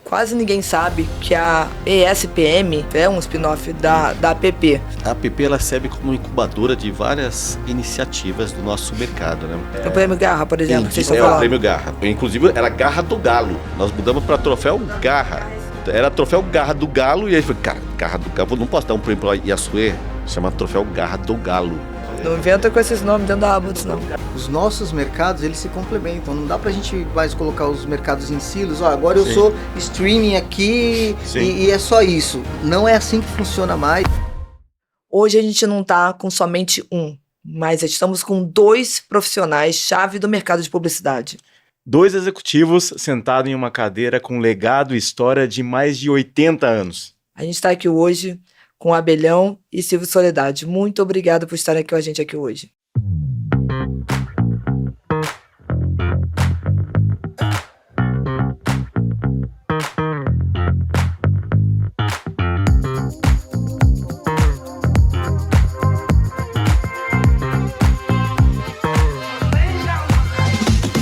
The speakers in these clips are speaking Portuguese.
quase ninguém sabe que a ESPM é um spin-off da APP. A APP ela serve como incubadora de várias iniciativas do nosso mercado, né? O Prêmio Garra, por exemplo, que vocês estão É falando. o Prêmio Garra. Inclusive era Garra do Galo. Nós mudamos para Troféu Garra. Era Troféu Garra do Galo e aí foi, cara, Garra do Galo, não posso dar um prêmio para Yasue, chama Troféu Garra do Galo. Não inventa com esses nomes dentro da Abuts, não. Os nossos mercados, eles se complementam. Não dá pra gente mais colocar os mercados em silos. Agora eu sou streaming aqui e é só isso. Não é assim que funciona mais. Hoje a gente não tá com somente um, mas estamos com 2 profissionais-chave do mercado de publicidade. 2 executivos sentados em uma cadeira com legado e história de mais de 80 anos. A gente está aqui hoje com Abelhão e Silvio Soledade. Muito obrigado por estarem aqui com a gente aqui hoje.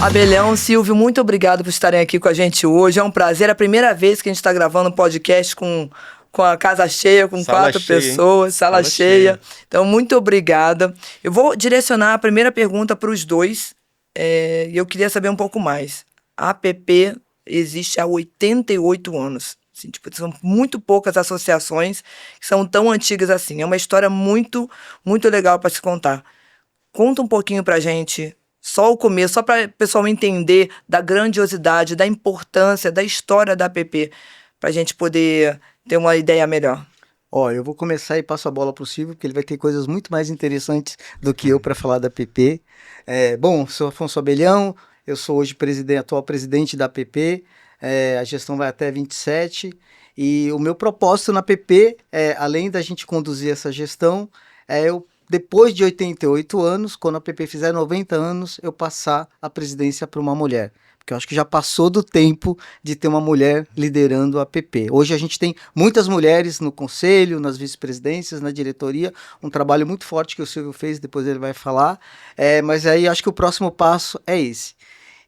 Abelhão, Silvio, muito obrigado por estarem aqui com a gente hoje. É um prazer. É a primeira vez que a gente está gravando um podcast com a casa cheia, com Sala 4 cheia, pessoas, sala cheia. Então, muito obrigada. Eu vou direcionar a primeira pergunta para os dois. E eu queria saber um pouco mais. A APP existe há 88 anos. Assim, tipo, são muito poucas associações que são tão antigas assim. É uma história muito, muito legal para se contar. Conta um pouquinho para a gente, só o começo, só para o pessoal entender da grandiosidade, da importância, da história da APP, para a gente poder ter uma ideia melhor. Ó, eu vou começar e passo a bola pro Silvio, porque ele vai ter coisas muito mais interessantes do que eu para falar da APP. Bom, sou Afonso Abelhão, eu sou hoje atual presidente da APP, a gestão vai até 27, e o meu propósito na APP, além da gente conduzir essa gestão, depois de 88 anos, quando a APP fizer 90 anos, eu passar a presidência para uma mulher. Porque eu acho que já passou do tempo de ter uma mulher liderando a APP. Hoje a gente tem muitas mulheres no conselho, nas vice-presidências, na diretoria, um trabalho muito forte que o Silvio fez, depois ele vai falar, mas aí acho que o próximo passo é esse.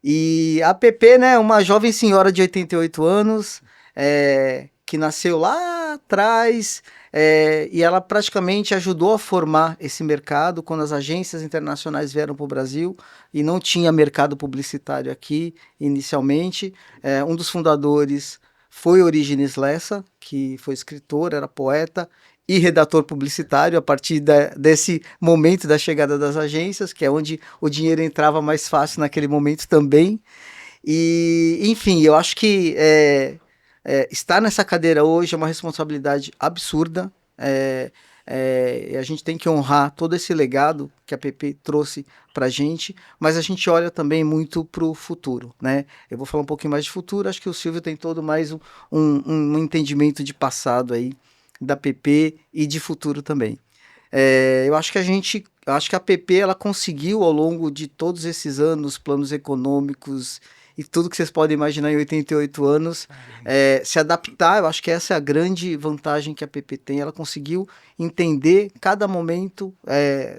E a APP, né, uma jovem senhora de 88 anos, que nasceu lá atrás, e ela praticamente ajudou a formar esse mercado quando as agências internacionais vieram para o Brasil e não tinha mercado publicitário aqui inicialmente. Um dos fundadores foi Orígenes Lessa, que foi escritor, era poeta e redator publicitário a partir desse momento da chegada das agências, que é onde o dinheiro entrava mais fácil naquele momento também. E, enfim, eu acho que estar nessa cadeira hoje é uma responsabilidade absurda. A gente tem que honrar todo esse legado que a APP trouxe para a gente, mas a gente olha também muito para o futuro, né? Eu vou falar um pouquinho mais de futuro, acho que o Silvio tem todo mais um entendimento de passado aí, da APP e de futuro também. Eu acho que a APP ela conseguiu ao longo de todos esses anos, planos econômicos e tudo que vocês podem imaginar em 88 anos, se adaptar. Eu acho que essa é a grande vantagem que a APP tem. Ela conseguiu entender cada momento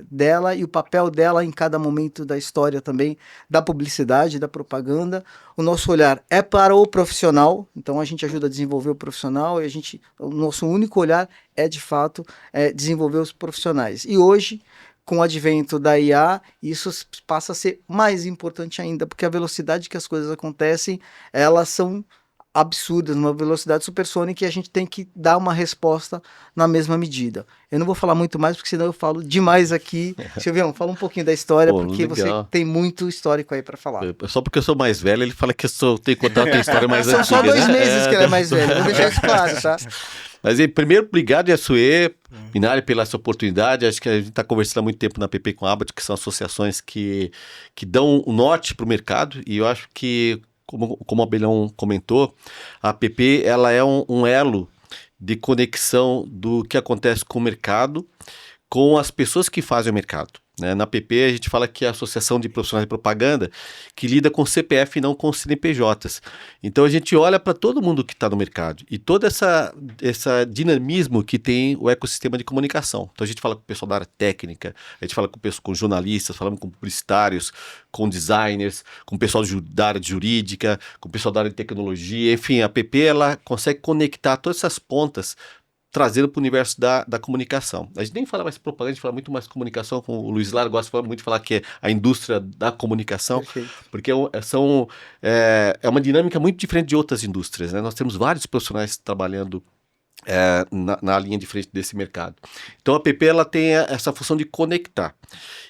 dela e o papel dela em cada momento da história também, da publicidade, da propaganda. O nosso olhar é para o profissional, então a gente ajuda a desenvolver o profissional e o nosso único olhar é, de fato, desenvolver os profissionais. E hoje, com o advento da IA, isso passa a ser mais importante ainda, porque a velocidade que as coisas acontecem, elas são absurdas, numa velocidade supersônica, e a gente tem que dar uma resposta na mesma medida. Eu não vou falar muito mais, porque senão eu falo demais aqui. Silvião, fala um pouquinho da história, porque legal. Você tem muito histórico aí para falar. Só porque eu sou mais velho, ele fala que eu tenho que contar uma história mais antiga. São só 2 meses que ele é mais velho, vou deixar isso claro, tá? Mas primeiro, obrigado, Yasue, Minari, pela essa oportunidade. Acho que a gente está conversando há muito tempo na APP com a Abbott, que são associações que dão o norte para o mercado, e eu acho que, como o Abelhão comentou, a APP ela é um elo de conexão do que acontece com o mercado, com as pessoas que fazem o mercado. né? Na PP, a gente fala que é a Associação de Profissionais de Propaganda, que lida com CPF e não com CNPJs. Então, a gente olha para todo mundo que está no mercado e todo esse dinamismo que tem o ecossistema de comunicação. Então, a gente fala com o pessoal da área técnica, a gente fala com jornalistas, falamos com publicitários, com designers, com o pessoal da área de jurídica, com o pessoal da área de tecnologia. Enfim, a PP ela consegue conectar todas essas pontas, trazendo para o universo da comunicação. A gente nem fala mais propaganda, a gente fala muito mais comunicação, com o Luiz Lara gosta muito de falar que é a indústria da comunicação, Perfeito. porque é uma dinâmica muito diferente de outras indústrias, né? Nós temos vários profissionais trabalhando na linha de frente desse mercado. Então a PP ela tem essa função de conectar.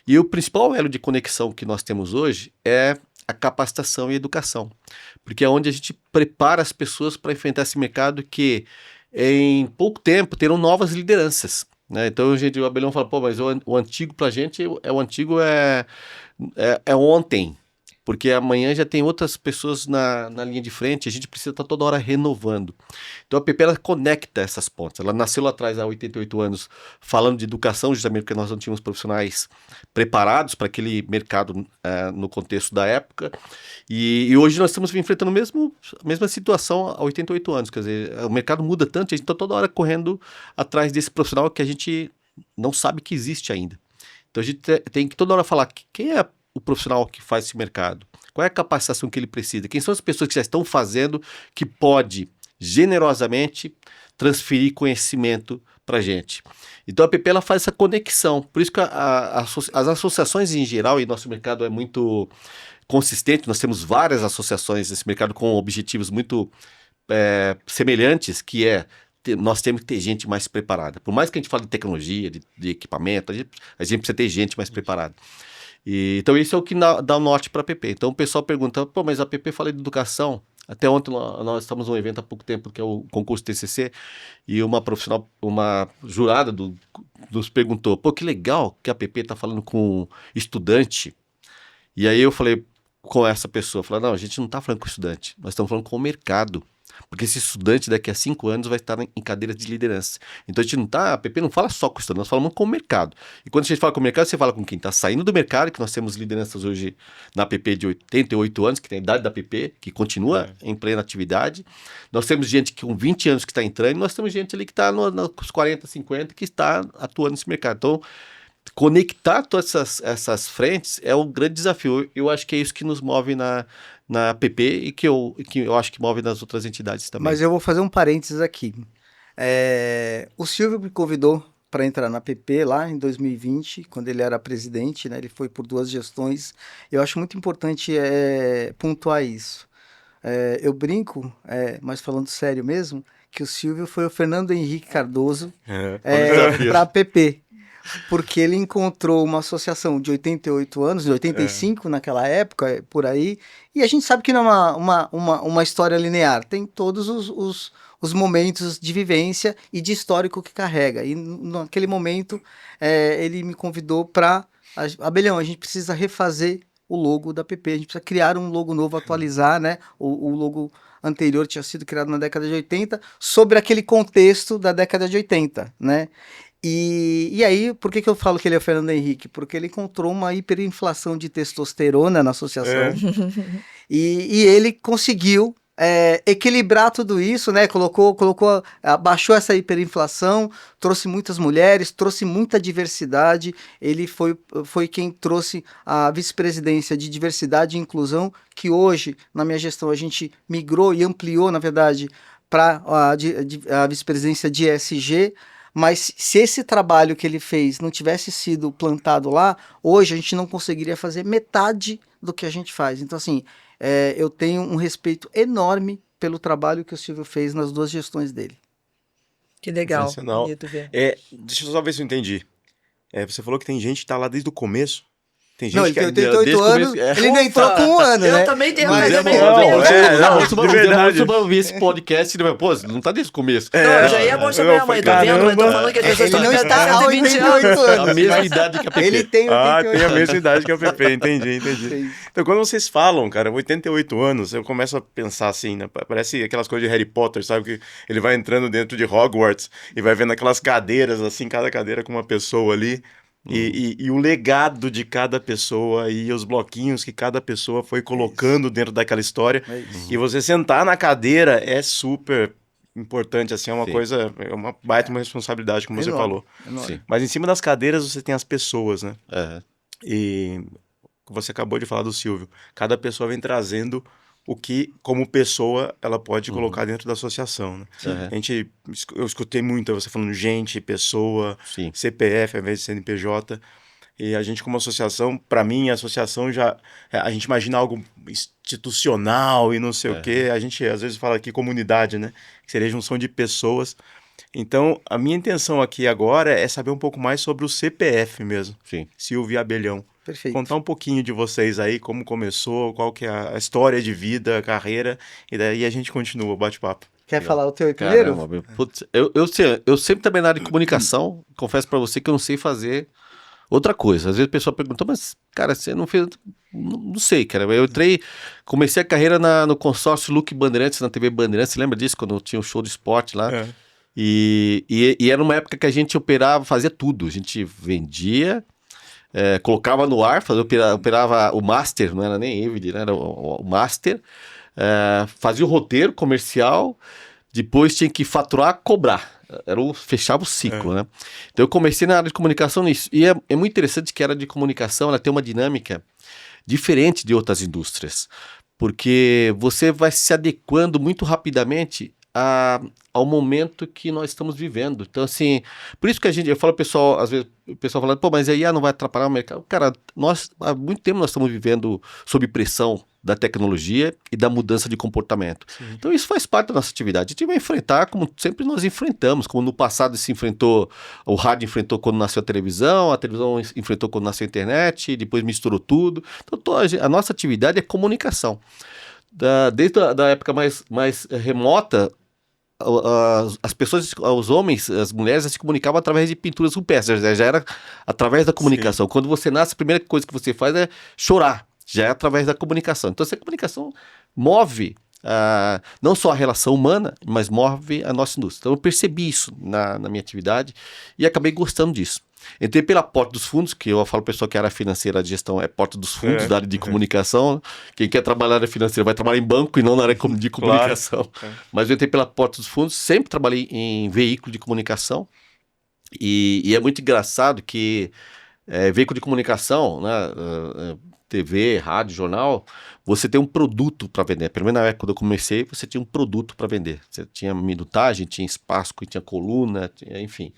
E o principal elo de conexão que nós temos hoje é a capacitação e a educação, porque é onde a gente prepara as pessoas para enfrentar esse mercado que em pouco tempo terão novas lideranças, né? Então o Abelhão fala, pô, mas o antigo pra gente é ontem, porque amanhã já tem outras pessoas na linha de frente, a gente precisa estar toda hora renovando. Então a PP ela conecta essas pontas. Ela nasceu lá atrás, há 88 anos, falando de educação, justamente porque nós não tínhamos profissionais preparados para aquele mercado no contexto da época. E hoje nós estamos enfrentando a mesma situação há 88 anos. Quer dizer, o mercado muda tanto, a gente está toda hora correndo atrás desse profissional que a gente não sabe que existe ainda. Então a gente tem que toda hora falar quem é o profissional que faz esse mercado, qual é a capacitação que ele precisa, quem são as pessoas que já estão fazendo que pode generosamente transferir conhecimento para a gente. Então a PP ela faz essa conexão, por isso que as associações em geral, e nosso mercado é muito consistente, nós temos várias associações nesse mercado com objetivos muito semelhantes, que nós temos que ter gente mais preparada. Por mais que a gente fale de tecnologia, de equipamento, a gente precisa ter gente mais preparada. Então isso é o que dá o norte para a PP. Então o pessoal pergunta, pô, mas a PP fala de educação. Até ontem nós estávamos num evento há pouco tempo, que é o concurso TCC, e uma profissional, uma jurada nos perguntou, pô, que legal que a PP está falando com estudante. E aí eu falei com essa pessoa, falei, não, a gente não está falando com estudante, nós estamos falando com o mercado. Porque esse estudante daqui a 5 anos vai estar em cadeiras de liderança. Então a PP não fala só com o estudante, nós falamos com o mercado. E quando a gente fala com o mercado, você fala com quem está saindo do mercado, que nós temos lideranças hoje na PP de 88 anos, que tem a idade da PP, que continua em plena atividade. Nós temos gente com 20 anos que está entrando, e nós temos gente ali que está nos 40, 50, que está atuando nesse mercado. Então, conectar todas essas frentes é um grande desafio. Eu acho que é isso que nos move na PP e que eu acho que move nas outras entidades também. Mas eu vou fazer um parênteses aqui. O Silvio me convidou para entrar na PP lá em 2020, quando ele era presidente, né? Ele foi por 2 gestões. Eu acho muito importante pontuar isso. Eu brinco, mas falando sério mesmo, que o Silvio foi o Fernando Henrique Cardoso para a PP. Porque ele encontrou uma associação de 88 anos, de 85 naquela época, por aí, e a gente sabe que não é uma história linear, tem todos os momentos de vivência e de histórico que carrega. E naquele momento ele me convidou para... Abelhão, a gente precisa refazer o logo da PP, a gente precisa criar um logo novo, atualizar, né? O logo anterior tinha sido criado na década de 80, sobre aquele contexto da década de 80, né? E aí, por que eu falo que ele é o Fernando Henrique? Porque ele encontrou uma hiperinflação de testosterona na associação e ele conseguiu equilibrar tudo isso, né? Baixou essa hiperinflação, trouxe muitas mulheres, trouxe muita diversidade. Ele foi quem trouxe a vice-presidência de diversidade e inclusão, que hoje, na minha gestão, a gente migrou e ampliou, na verdade, para a vice-presidência de ESG. Mas se esse trabalho que ele fez não tivesse sido plantado lá, hoje a gente não conseguiria fazer metade do que a gente faz. Então, assim, eu tenho um respeito enorme pelo trabalho que o Silvio fez nas 2 gestões dele. Que legal. Sensacional. Deixa eu só ver se eu entendi. Você falou que tem gente que está lá desde o começo. Tem gente ele tem 88 anos, ele não entrou com 1 ano, né? Eu também tenho. Mas eu de verdade. Você vai ouvir esse podcast e pô, não tá desde o começo. Não, eu já ia mostrar pra minha mãe, tá vendo? Eu tô falando que as pessoas Ele não estão está há 88 anos. A mesma idade que a PP. Ele tem 88 tem a mesma idade que a PP, entendi. Então, quando vocês falam, cara, 88 anos, eu começo a pensar assim, né? Parece aquelas coisas de Harry Potter, sabe? Que ele vai entrando dentro de Hogwarts e vai vendo aquelas cadeiras, assim, cada cadeira com uma pessoa ali. E o legado de cada pessoa e os bloquinhos que cada pessoa foi colocando dentro daquela história. E você sentar na cadeira é super importante, assim, é uma coisa, é uma baita uma responsabilidade, como você falou. Enorme. Mas em cima das cadeiras você tem as pessoas, né? É. E você acabou de falar do Silvio. Cada pessoa vem trazendo o que, como pessoa, ela pode colocar dentro da associação, né? Eu escutei muito você falando gente, pessoa, Sim. CPF ao invés de CNPJ. E a gente, como associação, para mim, a associação a gente imagina algo institucional e não sei o quê. A gente, às vezes, fala aqui comunidade, né? Que seria junção de pessoas. Então, a minha intenção aqui agora é saber um pouco mais sobre o CPF mesmo. Sim. Silvio e Abelhão. Perfeito. Contar um pouquinho de vocês aí, como começou, qual que é a história de vida, a carreira, e daí a gente continua o bate-papo. Quer falar o teu aí primeiro? Caramba, meu. Putz, eu sempre também na área de comunicação, confesso pra você que eu não sei fazer outra coisa. Às vezes a pessoa pergunta, mas, cara, você não fez... Não sei, cara. Eu comecei a carreira no consórcio Luque Bandeirantes, na TV Bandeirantes. Você lembra disso? Quando tinha um show de esporte lá. E era uma época que a gente operava, fazia tudo. A gente vendia... colocava no ar, operava o master, não era nem Evid, né? Era o master, fazia o roteiro comercial, depois tinha que faturar, cobrar. Fechava o ciclo, né? Então eu comecei na área de comunicação nisso. E é muito interessante que a área de comunicação ela tem uma dinâmica diferente de outras indústrias, porque você vai se adequando muito rapidamente ao momento que nós estamos vivendo. Então, assim, por isso que eu falo, pessoal, às vezes, o pessoal fala, pô, mas a IA não vai atrapalhar o mercado. Cara, há muito tempo nós estamos vivendo sob pressão da tecnologia e da mudança de comportamento. Então, isso faz parte da nossa atividade. A gente vai enfrentar como sempre nós enfrentamos, como no passado se enfrentou, o rádio enfrentou quando nasceu a televisão enfrentou quando nasceu a internet, depois misturou tudo. Então, a nossa atividade é comunicação. Desde a época mais remota, as pessoas, os homens, as mulheres se comunicavam através de pinturas rupestres, já era através da comunicação. Quando você nasce, a primeira coisa que você faz é chorar, já é através da comunicação. Então, essa comunicação move não só a relação humana, mas move a nossa indústria. Então, eu percebi isso na minha atividade e acabei gostando disso. Entrei pela porta dos fundos, que eu falo para o pessoal que a área financeira de gestão é porta dos fundos, da área de comunicação. Quem quer trabalhar na área financeira vai trabalhar em banco e não na área de comunicação. Claro. Mas eu entrei pela porta dos fundos, sempre trabalhei em veículo de comunicação. E é muito engraçado que veículo de comunicação, né, TV, rádio, jornal, você tem um produto para vender. Pelo menos na época quando eu comecei, você tinha um produto para vender. Você tinha minutagem, tinha espaço, tinha coluna, enfim.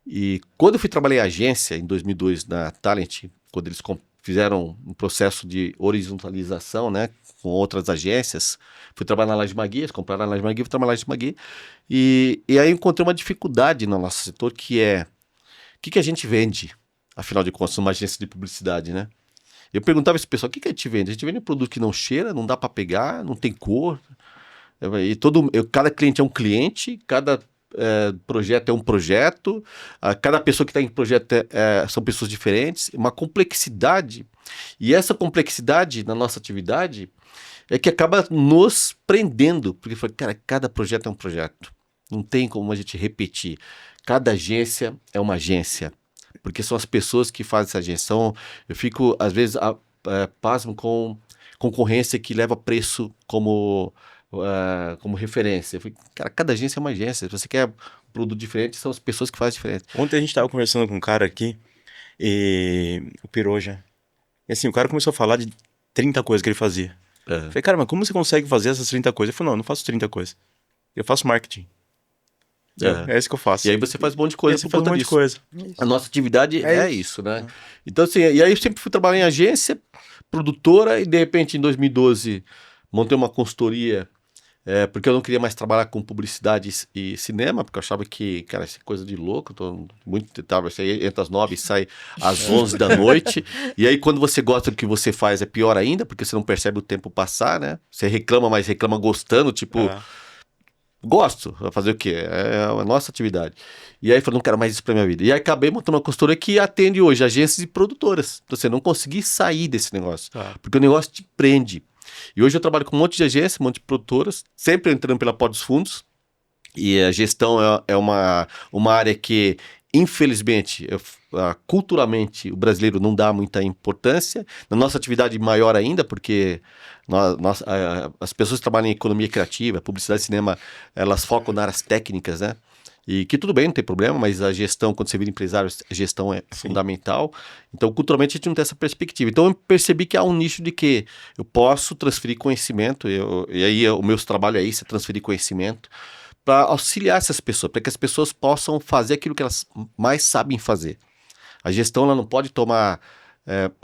E quando eu fui trabalhar em agência, em 2002, na Talent, quando eles fizeram um processo de horizontalização, né, com outras agências, fui trabalhar na Laje Magui, eles compraram a Laje Magui, fui trabalhar na Laje Magui, e aí eu encontrei uma dificuldade no nosso setor, que é, o que a gente vende, afinal de contas, numa agência de publicidade, né? Eu perguntava a esse pessoal, o que a gente vende? A gente vende um produto que não cheira, não dá para pegar, não tem cor, e cada cliente é um cliente, cada projeto é um projeto, cada pessoa que está em projeto são pessoas diferentes, uma complexidade, e essa complexidade na nossa atividade é que acaba nos prendendo, porque cara, cada projeto é um projeto, não tem como a gente repetir, cada agência é uma agência, porque são as pessoas que fazem essa agência. Então, eu fico às vezes pasmo com concorrência que leva preço como referência. Eu falei, cara, cada agência é uma agência. Se você quer um produto diferente, são as pessoas que fazem diferente. Ontem a gente estava conversando com um cara aqui, o Piroja. E assim, o cara começou a falar de 30 coisas que ele fazia. Eu falei, cara, mas como você consegue fazer essas 30 coisas? Ele falou, não, eu não faço 30 coisas. Eu faço marketing. É isso que eu faço. E aí você faz um monte de coisa. Você faz um monte de coisa. A nossa atividade é isso, né? Então, assim, e aí eu sempre fui trabalhar em agência, produtora, e de repente em 2012 montei uma consultoria, porque eu não queria mais trabalhar com publicidade e cinema, porque eu achava que, cara, isso é coisa de louco, eu tô muito tentável, você entra às 9 e sai às 11 da noite, e aí quando você gosta do que você faz é pior ainda, porque você não percebe o tempo passar, né? Você reclama, mas reclama gostando, tipo... Gosto, vai fazer o quê? É a nossa atividade. E aí eu falei, não quero mais isso pra minha vida. E aí acabei montando uma consultoria que atende hoje agências e produtoras. Então você não consegui sair desse negócio, porque o negócio te prende. E hoje eu trabalho com um monte de agências, um monte de produtoras, sempre entrando pela porta dos fundos. E a gestão é uma área que, infelizmente, culturalmente o brasileiro não dá muita importância, na nossa atividade maior ainda, porque as pessoas que trabalham em economia criativa, publicidade e cinema, elas focam nas áreas técnicas, né? E que tudo bem, não tem problema, mas a gestão, quando você vira empresário, a gestão é fundamental. Então, culturalmente, a gente não tem essa perspectiva. Então, eu percebi que há um nicho de que eu posso transferir conhecimento, e aí o meu trabalho é isso, é transferir conhecimento, para auxiliar essas pessoas, para que as pessoas possam fazer aquilo que elas mais sabem fazer. A gestão ela não pode tomar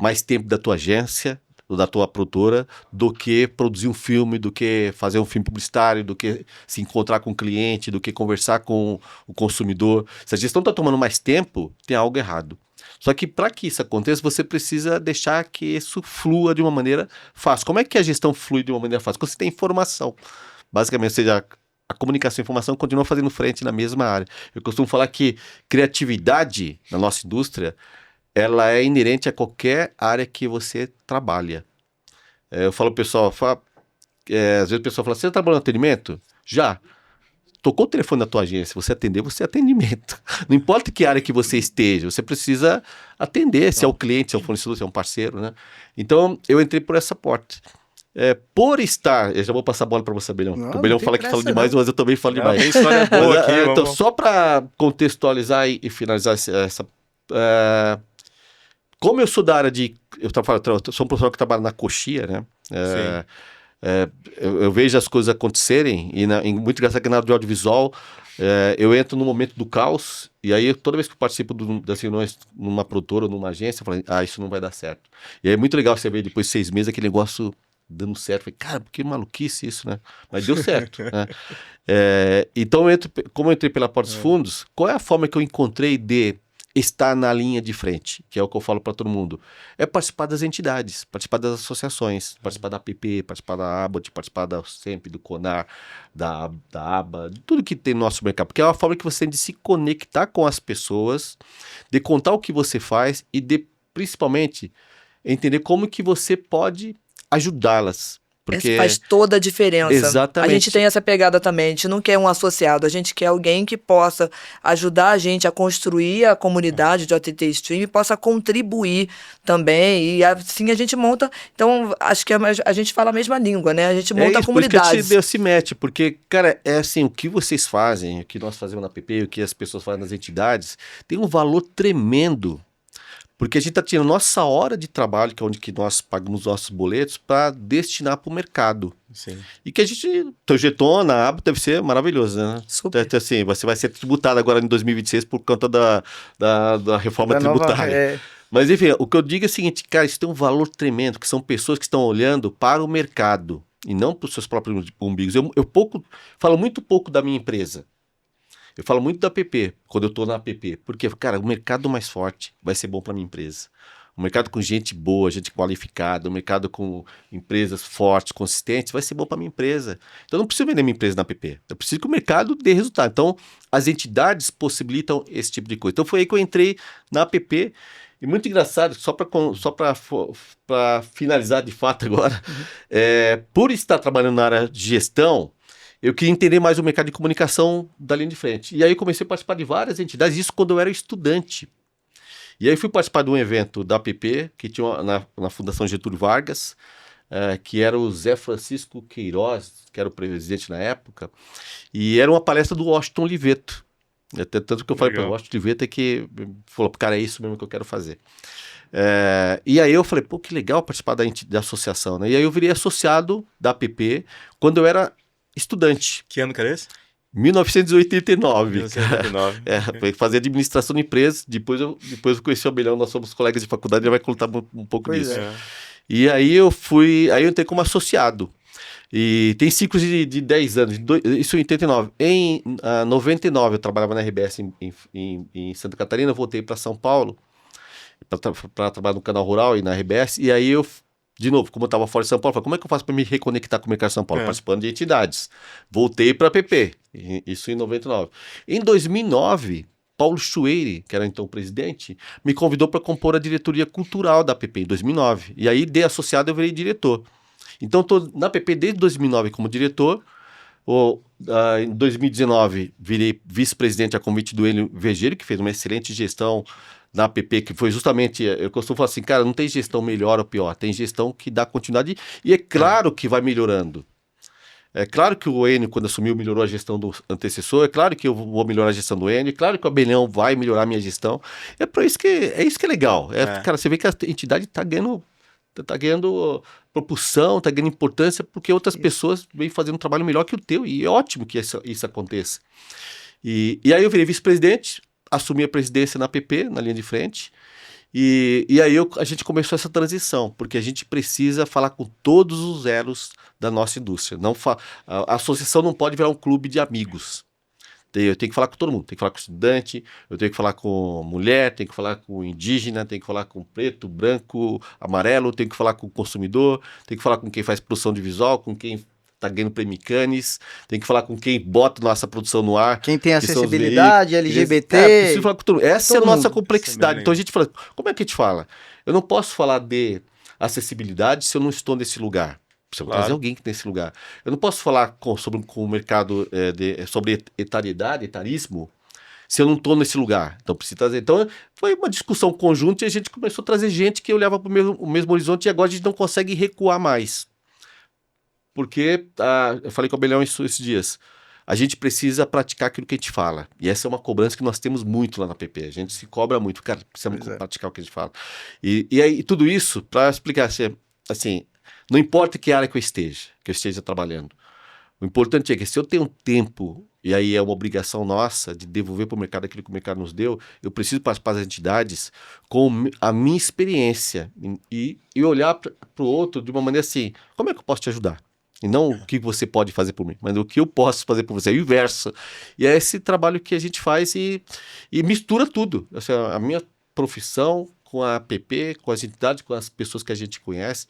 mais tempo da tua agência, ou da tua produtora, do que produzir um filme, do que fazer um filme publicitário, do que se encontrar com o cliente, do que conversar com o consumidor. Se a gestão está tomando mais tempo, tem algo errado. Só que para que isso aconteça, você precisa deixar que isso flua de uma maneira fácil. Como é que a gestão flui de uma maneira fácil? Quando você tem informação. Basicamente, ou seja, a comunicação e a informação continua fazendo frente na mesma área. Eu costumo falar que criatividade na nossa indústria, ela é inerente a qualquer área que você trabalha. Eu falo pro pessoal, às vezes o pessoal fala, você trabalha no atendimento? Já. Tocou o telefone da tua agência, você atender, você é atendimento. Não importa que área que você esteja, você precisa atender, se é o cliente, se é o fornecedor, se é um parceiro, né? Então, eu entrei por essa porta. Por estar, eu já vou passar a bola para você, Abelhão. O Abelhão fala que fala demais, mas eu também falo demais. Tem história boa aqui, Então, só para contextualizar e finalizar essa... Como eu sou da área de... Eu sou um profissional que trabalha na coxia, né? Eu vejo as coisas acontecerem e muito engraçado que na área de audiovisual eu entro no momento do caos e aí toda vez que eu participo das reuniões numa produtora ou numa agência, eu falo, isso não vai dar certo. E aí é muito legal você ver depois de 6 meses aquele negócio dando certo. Eu falei, cara, que maluquice isso, né? Mas deu certo, né? Então, como eu entrei pela Porta dos Fundos, qual é a forma que eu encontrei de estar na linha de frente, que é o que eu falo para todo mundo? É participar das entidades, participar das associações, participar da APP, participar da ABOT, participar da SEMP, do CONAR, da ABA, de tudo que tem no nosso mercado, porque é uma forma que você tem de se conectar com as pessoas, de contar o que você faz e de, principalmente, entender como que você pode ajudá-las. Porque... Faz toda a diferença. Exatamente. A gente tem essa pegada também, a gente não quer um associado, a gente quer alguém que possa ajudar a gente a construir a comunidade de OTT Stream e possa contribuir também, e assim a gente monta, então acho que a gente fala a mesma língua, né? A gente monta comunidades. Por isso que se mete, porque, cara, é assim, o que vocês fazem, o que nós fazemos na PP, o que as pessoas fazem nas entidades, tem um valor tremendo. Porque a gente está tirando nossa hora de trabalho, que é onde que nós pagamos nossos boletos, para destinar para o mercado. Sim. E que a gente, teu jeton na aba deve ser maravilhoso, né? Super. Então, assim, você vai ser tributado agora em 2026 por conta da reforma tributária. Mas, enfim, o que eu digo é o seguinte, cara, isso tem um valor tremendo, que são pessoas que estão olhando para o mercado e não para os seus próprios umbigos. Eu falo muito pouco da minha empresa. Eu falo muito da APP, quando eu estou na APP, porque, cara, o mercado mais forte vai ser bom para a minha empresa. O mercado com gente boa, gente qualificada, o mercado com empresas fortes, consistentes, vai ser bom para a minha empresa. Então, eu não preciso vender minha empresa na APP. Eu preciso que o mercado dê resultado. Então, as entidades possibilitam esse tipo de coisa. Então, foi aí que eu entrei na APP. E muito engraçado, só para finalizar de fato agora, por estar trabalhando na área de gestão, eu queria entender mais o mercado de comunicação da linha de frente. E aí eu comecei a participar de várias entidades, isso quando eu era estudante. E aí fui participar de um evento da APP, que tinha na Fundação Getúlio Vargas, que era o Zé Francisco Queiroz, que era o presidente na época, e era uma palestra do Washington Oliveto. Tanto que eu falei para o Washington Oliveto que falou, cara, é isso mesmo que eu quero fazer. E aí eu falei, pô, que legal participar da associação, né? E aí eu virei associado da APP quando eu era estudante. Que ano que era esse? 1989. 1989. Fazer administração de empresas. Depois eu conheci o Abelhão, nós somos colegas de faculdade, ele vai contar um pouco disso. E aí eu entrei como associado. E tem ciclos de 10 anos, isso em 89. Em 99 eu trabalhava na RBS em Santa Catarina, eu voltei para São Paulo para trabalhar no canal rural e na RBS, e aí eu, de novo, como eu estava fora de São Paulo, falei, como é que eu faço para me reconectar com o mercado de São Paulo? Participando de entidades. Voltei para a PP, isso em 99. Em 2009, Paulo Chueire, que era então o presidente, me convidou para compor a diretoria cultural da PP em 2009. E aí, de associado, eu virei diretor. Então, estou na PP desde 2009 como diretor. Em 2019, virei vice-presidente a convite do Enio Vegeiro, que fez uma excelente gestão na APP, que foi justamente, eu costumo falar assim, cara, não tem gestão melhor ou pior, tem gestão que dá continuidade, e é claro que vai melhorando. É claro que o Enio, quando assumiu, melhorou a gestão do antecessor, é claro que eu vou melhorar a gestão do Enio, é claro que o Abelhão vai melhorar a minha gestão, é isso que é legal. Cara, você vê que a entidade está ganhando propulsão, está ganhando importância, porque outras pessoas vêm fazendo um trabalho melhor que o teu, e é ótimo que isso aconteça. E aí eu virei vice-presidente, assumi a presidência na APP, na linha de frente, e aí a gente começou essa transição, porque a gente precisa falar com todos os elos da nossa indústria. A associação não pode virar um clube de amigos. Eu tenho que falar com todo mundo, tenho que falar com o estudante, eu tenho que falar com mulher, tenho que falar com indígena, tenho que falar com preto, branco, amarelo, tenho que falar com o consumidor, tenho que falar com quem faz produção de visual, com quem está ganhando prêmio Cannes, tem que falar com quem bota nossa produção no ar. Quem tem acessibilidade, LGBT. Preciso falar com todo mundo. Essa é a nossa complexidade. Então a gente fala, como é que a gente fala? Eu não posso falar de acessibilidade se eu não estou nesse lugar. Precisa trazer alguém que tem esse lugar. Eu não posso falar sobre o mercado, sobre etarismo, se eu não estou nesse lugar. Então precisa trazer. Então foi uma discussão conjunta e a gente começou a trazer gente que olhava para o mesmo horizonte, e agora a gente não consegue recuar mais. Porque, eu falei com o Abelhão esses dias, a gente precisa praticar aquilo que a gente fala. E essa é uma cobrança que nós temos muito lá na PP. A gente se cobra muito. Cara, precisamos praticar o que a gente fala. E aí, tudo isso, para explicar assim, não importa que área que eu esteja trabalhando. O importante é que se eu tenho tempo, e aí é uma obrigação nossa de devolver para o mercado aquilo que o mercado nos deu, eu preciso participar das entidades com a minha experiência e olhar para o outro de uma maneira assim, como é que eu posso te ajudar? E não o que você pode fazer por mim, mas o que eu posso fazer por você, é o inverso. E é esse trabalho que a gente faz e mistura tudo. Assim, a minha profissão com a APP, com as entidades, com as pessoas que a gente conhece.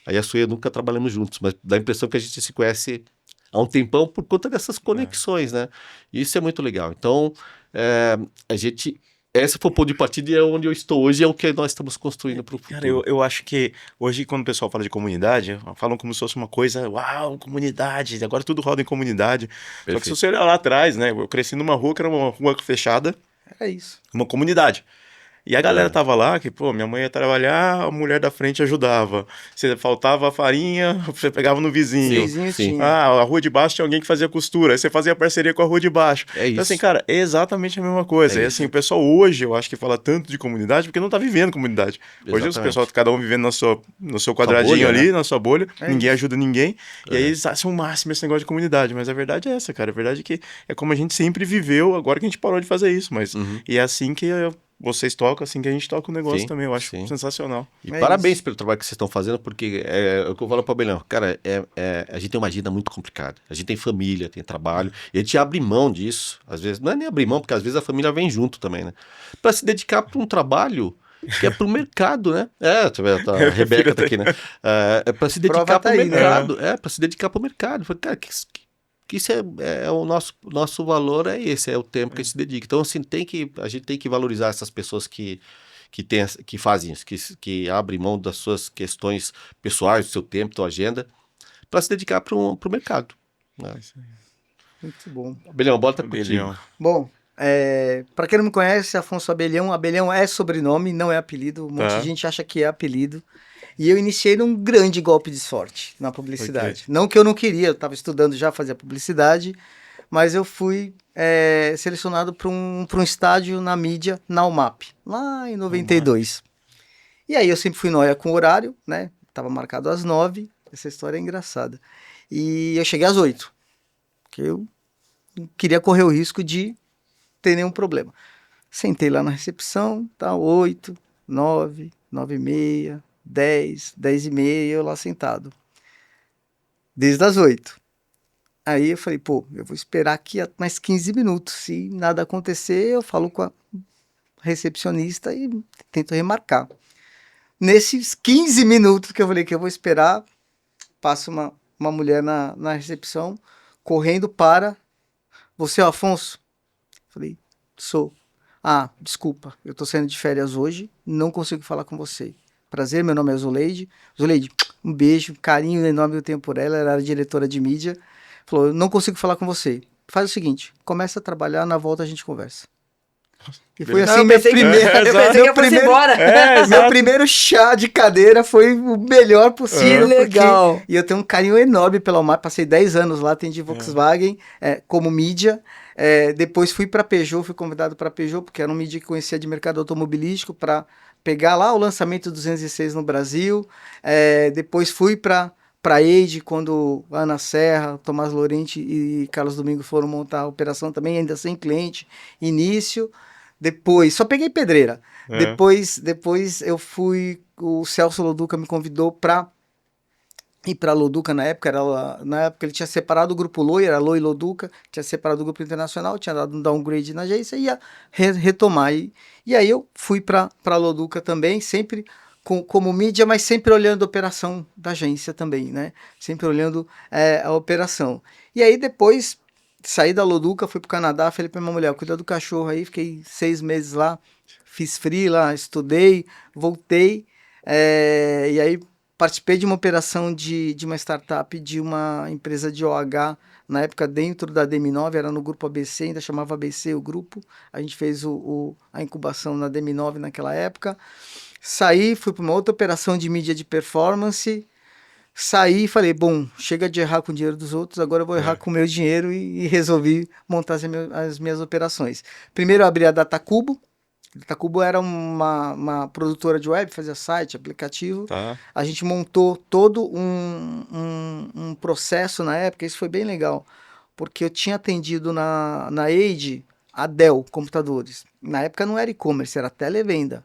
Aí a Sua e eu nunca trabalhamos juntos, mas dá a impressão que a gente se conhece há um tempão por conta dessas conexões, né? E isso é muito legal. Então, esse foi o ponto de partida e é onde eu estou hoje, é o que nós estamos construindo para o futuro. Cara, eu acho que hoje, quando o pessoal fala de comunidade, falam como se fosse uma coisa, uau, comunidade, agora tudo roda em comunidade. Perfeito. Só que se você olhar lá atrás, né? Eu cresci numa rua que era uma rua fechada. É isso. Uma comunidade. E a galera tava lá, que, pô, minha mãe ia trabalhar, a mulher da frente ajudava. Se faltava farinha, você pegava no vizinho. Sim. A rua de baixo tinha alguém que fazia costura, aí você fazia parceria com a rua de baixo. É isso. Então, assim, cara, é exatamente a mesma coisa. E assim, o pessoal hoje, eu acho que fala tanto de comunidade, porque não tá vivendo comunidade. Exatamente. Hoje o pessoal, cada um vivendo no seu quadradinho bolha, ali, né? Na sua bolha, ninguém ajuda ninguém. E aí eles acham o máximo esse negócio de comunidade. Mas a verdade é essa, cara. A verdade é que é como a gente sempre viveu, agora que a gente parou de fazer isso. Mas e é assim que vocês tocam, assim que a gente toca o negócio também. Eu acho sensacional. E parabéns pelo trabalho que vocês estão fazendo, porque é o que eu falo para o Abelhão. Cara, a gente tem uma agenda muito complicada. A gente tem família, tem trabalho, e a gente abre mão disso. Às vezes, não é nem abrir mão, porque às vezes a família vem junto também, né? Para se dedicar para um trabalho que é pro mercado, né? A Rebeca tá aqui, né? É para se dedicar para o mercado. Né? Para se dedicar para o mercado. Cara, que isso o nosso valor é esse, é o tempo que a gente se dedica. Então, assim, a gente tem que valorizar essas pessoas que fazem isso, que abrem mão das suas questões pessoais, do seu tempo, da sua agenda, para se dedicar para o mercado. Né? Muito bom. Abelhão, bota contigo. Bom, para quem não me conhece, Afonso Abelhão é sobrenome, não é apelido. Um monte de gente acha que é apelido. E eu iniciei num grande golpe de sorte na publicidade. Não que eu não queria, eu estava estudando já, fazia publicidade, mas eu fui selecionado para um estágio na mídia, na UMAP, lá em 92. E aí eu sempre fui nóia com o horário, né? Estava marcado às 9, essa história é engraçada. E eu cheguei às 8, porque eu não queria correr o risco de ter nenhum problema. Sentei lá na recepção, tá 8, 9, 9h30... 10 e meia, eu lá sentado. Desde as 8. Aí eu falei, eu vou esperar aqui mais 15 minutos. Se nada acontecer, eu falo com a recepcionista e tento remarcar. Nesses 15 minutos que eu falei que eu vou esperar, passa uma mulher na recepção, correndo para... Você é o Afonso? Falei, sou. Desculpa, eu tô saindo de férias hoje, não consigo falar com você. Prazer, meu nome é Zuleide. Zuleide, um beijo, um carinho enorme que eu tenho por ela. Ela era diretora de mídia. Falou, eu não consigo falar com você. Faz o seguinte, começa a trabalhar, na volta a gente conversa. E foi Não, assim, eu pensei que, eu pensei que eu fosse embora. meu primeiro chá de cadeira foi o melhor possível. Que legal. E eu tenho um carinho enorme pela Almap. Passei 10 anos lá, atendi Volkswagen como mídia. Depois fui para Peugeot, fui convidado para Peugeot, porque era um mídia que conhecia de mercado automobilístico, para pegar lá o lançamento do 206 no Brasil. Depois fui para Eide, quando Ana Serra, Tomás Lorente e Carlos Domingo foram montar a operação também, ainda sem cliente, início. Depois, só peguei pedreira. Depois eu fui, o Celso Loduca me convidou para ir para a Loduca na época. Na época ele tinha separado o grupo Loi, era Loi Loduca, tinha separado o grupo internacional, tinha dado um downgrade na agência e ia retomar. E aí eu fui para a Loduca também, sempre como mídia, mas sempre olhando a operação da agência também, né? Sempre olhando a operação. E aí depois saí da Loduca, fui pro Canadá, falei pra minha mulher, cuida do cachorro aí, fiquei 6 meses lá, fiz free lá, estudei, voltei, e aí participei de uma operação de uma startup, de uma empresa de OH, na época dentro da DM9, era no grupo ABC, ainda chamava ABC o grupo, a gente fez a incubação na DM9 naquela época, saí, fui para uma outra operação de mídia de performance. Saí e falei, bom, chega de errar com o dinheiro dos outros, agora eu vou errar com o meu dinheiro e resolvi montar as minhas operações. Primeiro eu abri a Datacubo. Datacubo era uma produtora de web, fazia site, aplicativo. Tá. A gente montou todo um processo na época, isso foi bem legal, porque eu tinha atendido na Eide a Dell Computadores. Na época não era e-commerce, era televenda.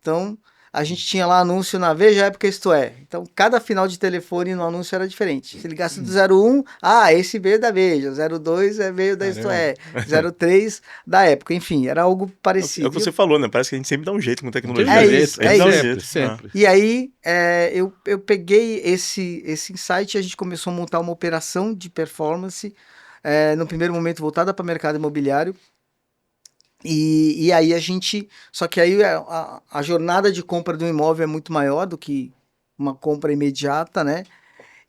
Então, a gente tinha lá anúncio na Veja Época Isto É. Então, cada final de telefone no anúncio era diferente. Se ligasse do 01, esse veio da Veja. 02 veio da Isto É. 03 da Época. Enfim, era algo parecido. É o que você falou, né? Parece que a gente sempre dá um jeito com tecnologia. Sempre. E aí, eu peguei esse insight e a gente começou a montar uma operação de performance, no primeiro momento voltada para o mercado imobiliário. E aí só que aí a jornada de compra de um imóvel é muito maior do que uma compra imediata, né?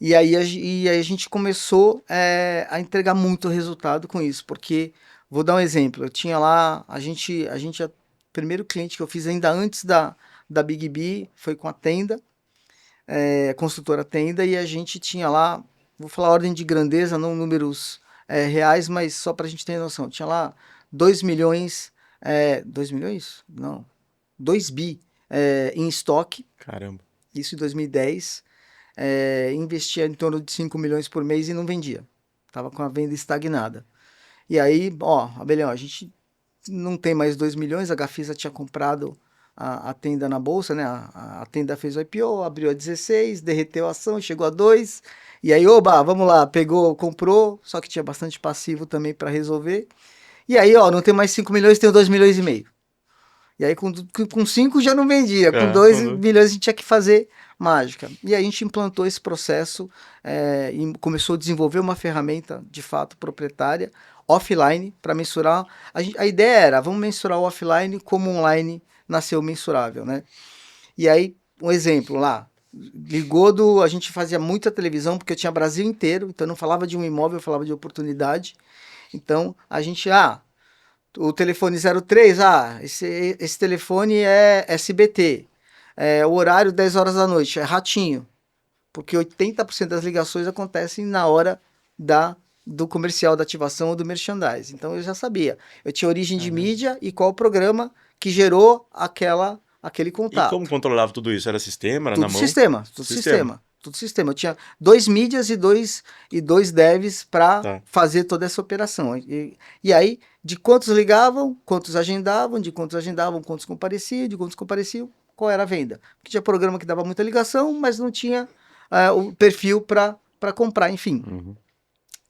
E aí a gente começou a entregar muito resultado com isso, porque, vou dar um exemplo, eu tinha lá, o primeiro cliente que eu fiz ainda antes da Big B foi com a Tenda, construtora Tenda, e a gente tinha lá, vou falar ordem de grandeza, não números reais, mas só para a gente ter noção, tinha lá 2 milhões, 2 milhões? Não, 2 bi em estoque. Caramba. Isso em 2010. Investia em torno de 5 milhões por mês e não vendia. Tava com a venda estagnada. E aí, Abelhão, a gente não tem mais 2 milhões, a Gafisa tinha comprado a Tenda na bolsa, né? A Tenda fez o IPO, abriu a 16, derreteu a ação, chegou a 2. E aí, vamos lá, pegou, comprou, só que tinha bastante passivo também para resolver. E aí, não tem mais 5 milhões, tenho 2 milhões e meio. E aí, com 5 já não vendia, com 2 milhões a gente tinha que fazer mágica. E aí a gente implantou esse processo e começou a desenvolver uma ferramenta, de fato, proprietária, offline, para mensurar. A ideia era, vamos mensurar o offline como online nasceu mensurável, né? E aí, um exemplo lá, a gente fazia muita televisão, porque eu tinha Brasil inteiro, então eu não falava de um imóvel, eu falava de oportunidade. Então, a gente, o telefone 03, esse telefone é SBT, o horário 10 horas da noite, é ratinho, porque 80% das ligações acontecem na hora do comercial, da ativação ou do merchandising. Então, eu já sabia. Eu tinha origem de mídia e qual o programa que gerou aquele contato. E como controlava tudo isso? Era sistema? Era Tudo na mão? Tudo sistema. Eu tinha 2 mídias e dois devs para fazer toda essa operação. E aí, de quantos ligavam, quantos agendavam, quantos compareciam, qual era a venda. Porque tinha programa que dava muita ligação, mas não tinha o perfil para comprar, enfim. Uhum.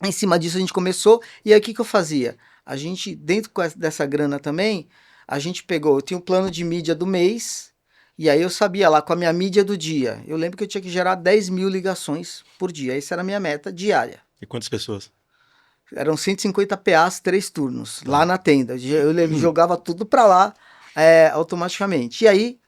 Em cima disso a gente começou, e aí o que eu fazia? A gente, dentro dessa grana também, a gente eu tinha um plano de mídia do mês, e aí eu sabia lá com a minha mídia do dia. Eu lembro que eu tinha que gerar 10 mil ligações por dia. Essa era a minha meta diária. E quantas pessoas? Eram 150 PAs, 3 turnos, lá na Tenda. Eu jogava tudo para lá automaticamente. E aí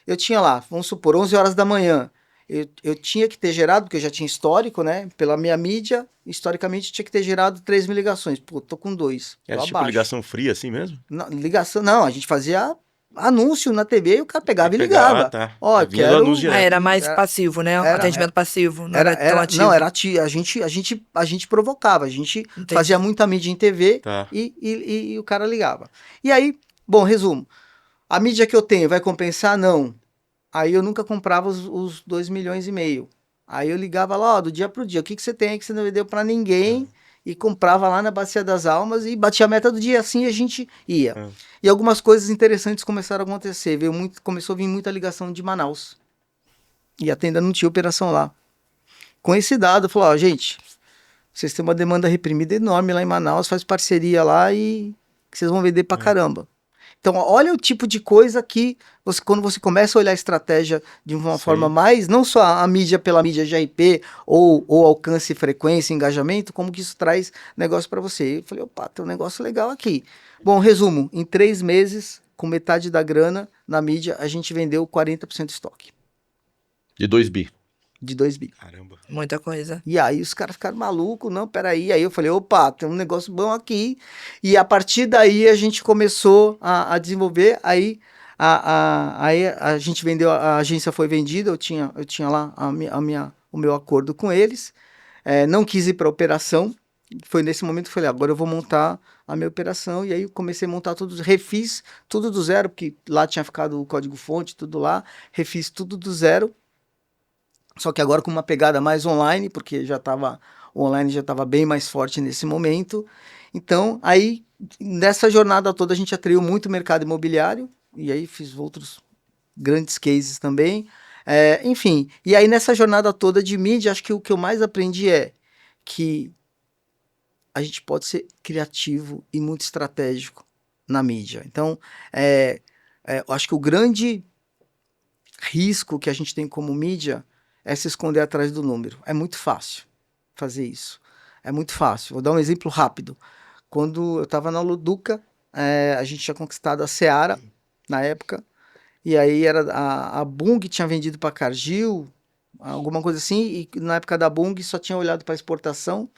eu tinha lá, vamos supor, 11 horas da manhã. eu tinha que ter gerado, porque eu já tinha histórico, né? Pela minha mídia, historicamente tinha que ter gerado 3.000 ligações. Pô, tô com 2. Era Tô tipo abaixo. ligação fria assim mesmo? Não, ligação, não, a gente fazia anúncio na TV e o cara pegava e Pegava, ligava. tá. Ó, Vinha quero... anúncio direto. Era mais Era- passivo, né? era- Atendimento passivo, não era tão ativo. Não, era a gente provocava, a gente Entendi. fazia muita mídia em TV Tá. e o cara ligava. E aí, bom, resumo, a mídia que eu tenho vai compensar? Não. Aí eu nunca comprava os 2,5 milhões. Aí eu ligava lá, ó, do dia pro dia, o que que você tem aí que você não vendeu pra ninguém? E comprava lá na Bacia das Almas e batia a meta do dia, assim a gente ia. E algumas coisas interessantes começaram a acontecer, começou a vir muita ligação de Manaus. E a tenda não tinha operação lá. Com esse dado, eu falei, ó, gente, vocês têm uma demanda reprimida enorme lá em Manaus, faz parceria lá e vocês vão vender pra caramba. Então, olha o tipo de coisa que, quando você começa a olhar a estratégia de uma Sim. forma mais, não só a mídia pela mídia GRP, ou alcance, frequência, engajamento, como que isso traz negócio para você. Eu falei, opa, tem um negócio legal aqui. Bom, resumo, em 3 meses, com metade da grana na mídia, a gente vendeu 40% de estoque, De 2 bi. de 2 bi. Caramba. Muita coisa. E aí os caras ficaram malucos, não, peraí. Aí eu falei, opa, tem um negócio bom aqui. E a partir daí a gente começou a desenvolver. Aí a gente vendeu, a agência foi vendida, eu tinha lá o meu acordo com eles. Não quis ir para operação. Foi nesse momento que eu falei, agora eu vou montar a minha operação. E aí eu comecei a montar tudo, refiz tudo do zero, porque lá tinha ficado o código-fonte, tudo lá. Refiz tudo do zero. Só que agora com uma pegada mais online, porque o online já estava bem mais forte nesse momento. Então, aí, nessa jornada toda, a gente atraiu muito o mercado imobiliário, e aí fiz outros grandes cases também. Enfim, e aí nessa jornada toda de mídia, acho que o que eu mais aprendi é que a gente pode ser criativo e muito estratégico na mídia. Então, eu acho que o grande risco que a gente tem como mídia é se esconder atrás do número. É muito fácil fazer isso. É muito fácil. Vou dar um exemplo rápido. Quando eu estava na Luduca, a gente tinha conquistado a Seara na época, e aí era a Bung tinha vendido para Cargill, alguma coisa assim, e na época da Bung só tinha olhado para exportação.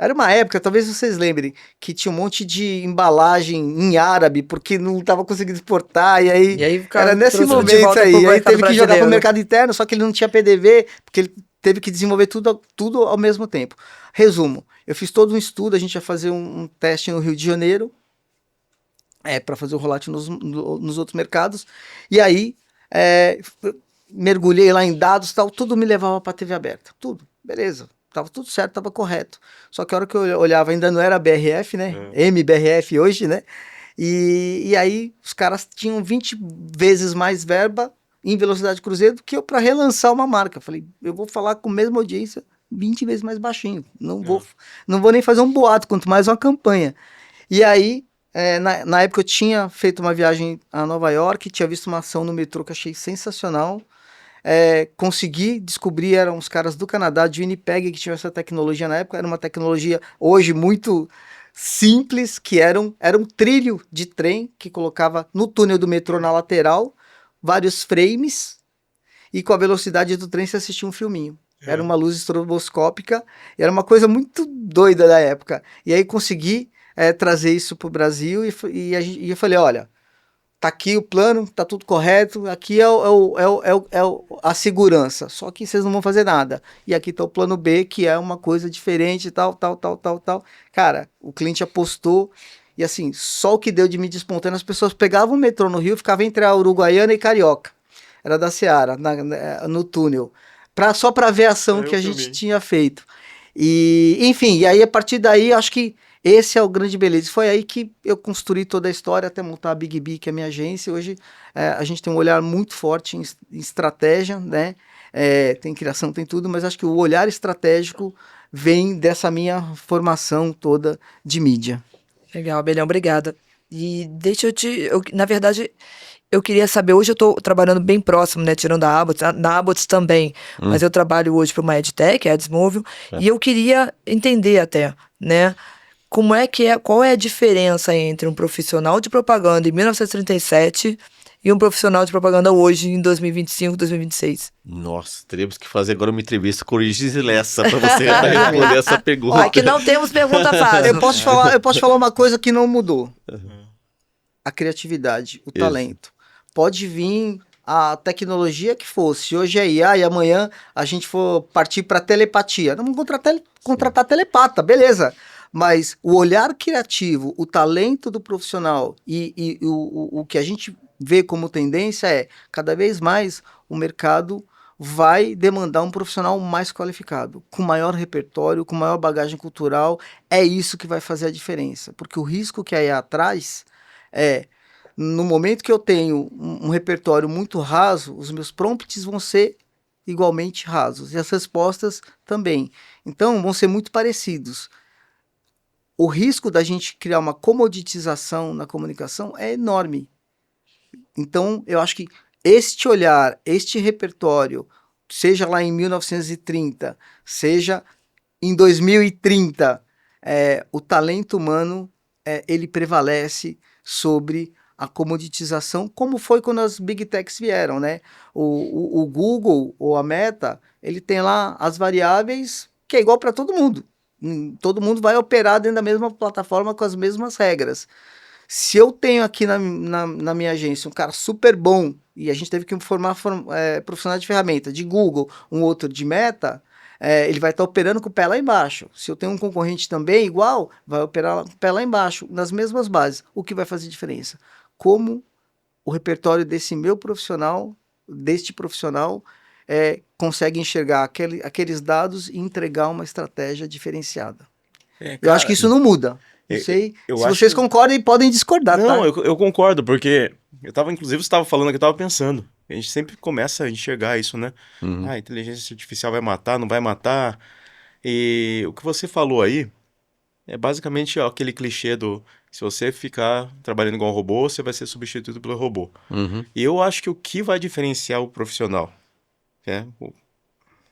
Era uma época, talvez vocês lembrem, que tinha um monte de embalagem em árabe, porque não estava conseguindo exportar, e aí E aí, cara, era nesse trouxe de momento volta aí. pro Aí mercado teve que jogar para o brasileiro. mercado interno, só que ele não tinha PDV, porque ele teve que desenvolver tudo ao mesmo tempo. Resumo, eu fiz todo um estudo, a gente ia fazer um teste no Rio de Janeiro, para fazer o rollout nos outros mercados, e aí mergulhei lá em dados, tal, tudo me levava para a TV aberta, tudo, beleza. Tava tudo certo, tava correto. Só que a hora que eu olhava, ainda não era BRF, né? MBRF hoje, né? E aí os caras tinham 20 vezes mais verba em velocidade cruzeiro do que eu para relançar uma marca. Falei, eu vou falar com a mesma audiência 20 vezes mais baixinho. Não vou nem fazer um boato, quanto mais uma campanha. E aí, na época eu tinha feito uma viagem a Nova York, tinha visto uma ação no metrô que eu achei sensacional. Consegui descobrir, eram os caras do Canadá, de Winnipeg, que tinham essa tecnologia na época. Era uma tecnologia hoje muito simples, que era um trilho de trem que colocava no túnel do metrô na lateral vários frames, e com a velocidade do trem você assistia um filminho. Era uma luz estroboscópica, era uma coisa muito doida da época. E aí consegui trazer isso para o Brasil, e eu falei, olha, tá aqui o plano, tá tudo correto, aqui a segurança, só que vocês não vão fazer nada. E aqui tá o plano B, que é uma coisa diferente, tal. Cara, o cliente apostou, e assim, só o que deu de mídia espontânea, as pessoas pegavam o metrô no Rio, ficava entre a Uruguaiana e Carioca, era da Seara, no túnel, só para ver a ação que a gente tinha feito. E, enfim, e aí a partir daí, acho que esse é o grande beleza. Foi aí que eu construí toda a história até montar a Big B, que é a minha agência. Hoje a gente tem um olhar muito forte em estratégia, né? Tem criação, tem tudo, mas acho que o olhar estratégico vem dessa minha formação toda de mídia. Legal, Abelhão, obrigada. E deixa na verdade, eu queria saber, hoje eu estou trabalhando bem próximo, né, tirando a Abots, na Abots também, mas eu trabalho hoje para uma EdTech, a Adsmóvel, e eu queria entender até, né, qual é a diferença entre um profissional de propaganda em 1937 e um profissional de propaganda hoje, em 2025, 2026? Nossa, teremos que fazer agora uma entrevista com o Origins e Lessa para você responder essa pergunta. Aqui não temos pergunta fácil. Eu posso falar uma coisa que não mudou. A criatividade, o talento. Pode vir a tecnologia que fosse. Se hoje é IA e amanhã a gente for partir para telepatia. Não vamos contratar telepata, beleza. Mas o olhar criativo, o talento do profissional e o que a gente vê como tendência é, cada vez mais, o mercado vai demandar um profissional mais qualificado, com maior repertório, com maior bagagem cultural. É isso que vai fazer a diferença. Porque o risco que a IA traz é, no momento que eu tenho um repertório muito raso, os meus prompts vão ser igualmente rasos. E as respostas também. Então, vão ser muito parecidos. O risco da gente criar uma comoditização na comunicação é enorme. Então, eu acho que este olhar, este repertório, seja lá em 1930, seja em 2030, o talento humano, ele prevalece sobre a comoditização, como foi quando as Big Techs vieram, né? O Google ou a Meta, ele tem lá as variáveis que é igual para todo mundo. Todo mundo vai operar dentro da mesma plataforma com as mesmas regras. Se eu tenho aqui na minha agência um cara super bom e a gente teve que formar profissionais de ferramenta de Google, um outro de Meta, ele vai estar operando com o pé lá embaixo. Se eu tenho um concorrente também igual, vai operar com o pé lá embaixo, nas mesmas bases. O que vai fazer diferença? Como o repertório deste profissional, consegue enxergar aqueles dados e entregar uma estratégia diferenciada. Eu acho que isso não muda. Não sei se vocês concordam e podem discordar. Não, tá? eu concordo, porque inclusive você estava falando que eu estava pensando. A gente sempre começa a enxergar isso, né? A inteligência artificial vai matar, não vai matar. E o que você falou aí é basicamente aquele clichê do se você ficar trabalhando igual um robô, você vai ser substituído pelo robô. E eu acho que o que vai diferenciar o profissional, o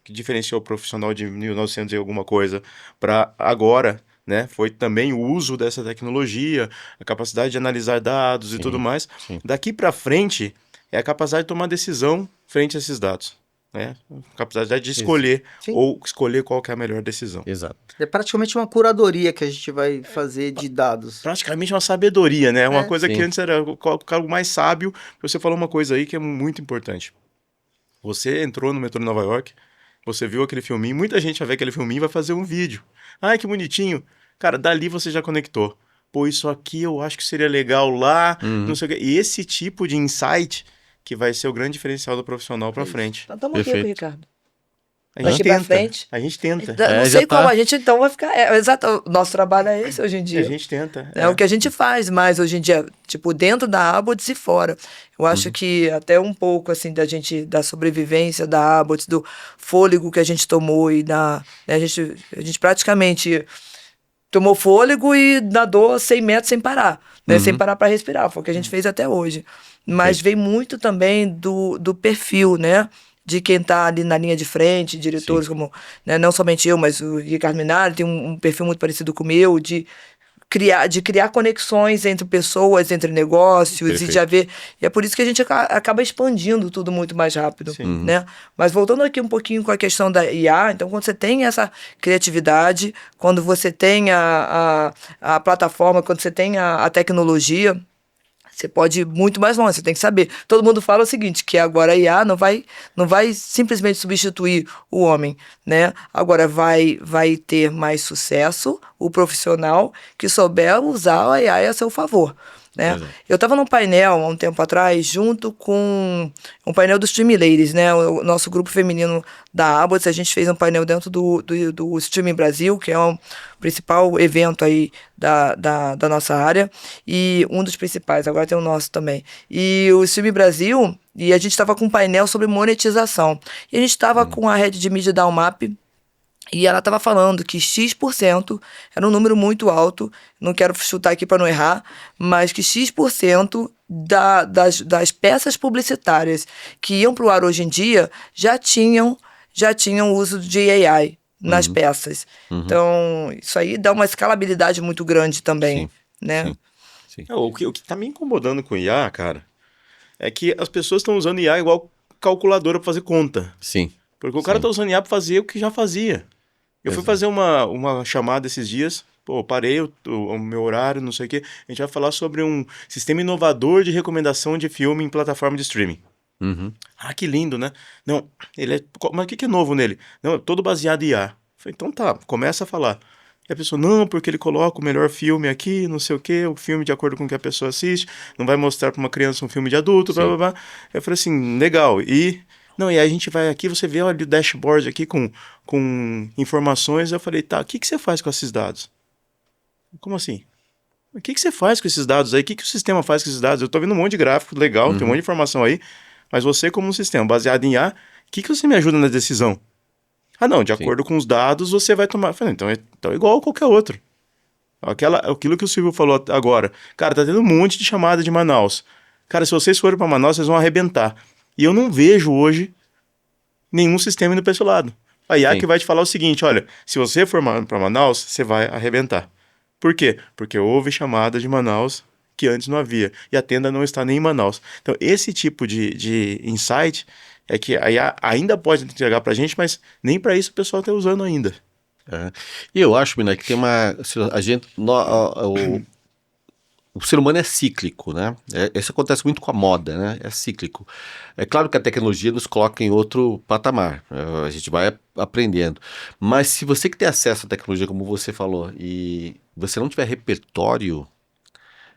que diferenciou o profissional de 1900 e alguma coisa para agora, né, foi também o uso dessa tecnologia, a capacidade de analisar dados e tudo mais. Sim. Daqui para frente é a capacidade de tomar decisão frente a esses dados. Né? A capacidade de escolher ou escolher qual que é a melhor decisão. Exato. É praticamente uma curadoria que a gente vai fazer de dados. Praticamente uma sabedoria, né? Uma coisa sim. que antes era o cargo mais sábio. Você falou uma coisa aí que é muito importante. Você entrou no metrô de Nova York, você viu aquele filminho, muita gente vai ver aquele filminho e vai fazer um vídeo. Ai, que bonitinho. Cara, dali você já conectou. Pô, isso aqui eu acho que seria legal lá, não sei o quê. E esse tipo de insight que vai ser o grande diferencial do profissional pra frente. Então estamos aqui, Ricardo. A gente Daqui pra tenta. frente. A gente tenta. Não sei como, a gente então vai ficar... exato, o nosso trabalho é esse hoje em dia. A gente tenta. É o que a gente faz mais hoje em dia, tipo, dentro da Abbots e fora. Eu acho que até um pouco, assim, da sobrevivência da Abbots, do fôlego que a gente tomou e né, a gente praticamente tomou fôlego e nadou 100 metros sem parar, né? Sem parar para respirar, foi o que a gente fez até hoje. Mas vem muito também do perfil, né? De quem está ali na linha de frente, diretores como, né, não somente eu, mas o Ricardo Minari tem um perfil muito parecido com o meu, de criar conexões entre pessoas, entre negócios, Perfeito. e de haver... E é por isso que a gente acaba expandindo tudo muito mais rápido, né? Mas voltando aqui um pouquinho com a questão da IA, então quando você tem essa criatividade, quando você tem a plataforma, quando você tem a tecnologia... Você pode ir muito mais longe, você tem que saber. Todo mundo fala o seguinte, que agora a IA não vai simplesmente substituir o homem, né? Agora vai ter mais sucesso o profissional que souber usar a AI a seu favor, né? Eu estava num painel há um tempo atrás, junto com um painel dos Stream Ladies, né? O nosso grupo feminino da Abbots, a gente fez um painel dentro do Streaming Brasil, que é o principal evento aí da nossa área, e um dos principais, agora tem o nosso também. E o Streaming Brasil, e a gente estava com um painel sobre monetização. E a gente estava com a rede de mídia da UMAP, e ela estava falando que X% era um número muito alto, não quero chutar aqui para não errar, mas que X% das peças publicitárias que iam para o ar hoje em dia já tinham uso de AI nas peças. Então, isso aí dá uma escalabilidade muito grande também, né? Sim. O que tá me incomodando com o IA, cara, é que as pessoas estão usando IA igual calculadora para fazer conta. Sim. Porque o cara tá usando IA para fazer o que já fazia. Eu fui Exato. fazer uma chamada esses dias, pô, parei o meu horário, não sei o quê. A gente vai falar sobre um sistema inovador de recomendação de filme em plataforma de streaming. Uhum. Ah, que lindo, né? Não, ele é. Mas o que é novo nele? Não, é todo baseado em IA. Falei, então tá, começa a falar. E a pessoa, não, porque ele coloca o melhor filme aqui, não sei o quê, o filme de acordo com o que a pessoa assiste, não vai mostrar pra uma criança um filme de adulto, blá, blá, blá. Eu falei assim, legal. Não, e aí a gente vai aqui, você vê, olha, o dashboard aqui com informações. Eu falei, tá, o que você faz com esses dados? Como assim? O que você faz com esses dados aí? O que o sistema faz com esses dados? Eu tô vendo um monte de gráfico legal, tem um monte de informação aí, mas você como um sistema baseado em IA, o que você me ajuda na decisão? Ah, não, de acordo com os dados você vai tomar... Eu falei, então é igual a qualquer outro. Aquilo que o Silvio falou agora. Cara, tá tendo um monte de chamada de Manaus. Cara, se vocês forem pra Manaus, vocês vão arrebentar. E eu não vejo hoje nenhum sistema indo pra esse lado. A IA que vai te falar o seguinte, olha, se você for pra Manaus, você vai arrebentar. Por quê? Porque houve chamada de Manaus que antes não havia. E a tenda não está nem em Manaus. Então, esse tipo de insight é que a IA ainda pode entregar pra gente, mas nem para isso o pessoal está usando ainda. E eu acho, Mina, que tem uma... O ser humano é cíclico, né? Isso acontece muito com a moda, né? É cíclico. É claro que a tecnologia nos coloca em outro patamar. A gente vai aprendendo. Mas se você que tem acesso à tecnologia, como você falou, e você não tiver repertório,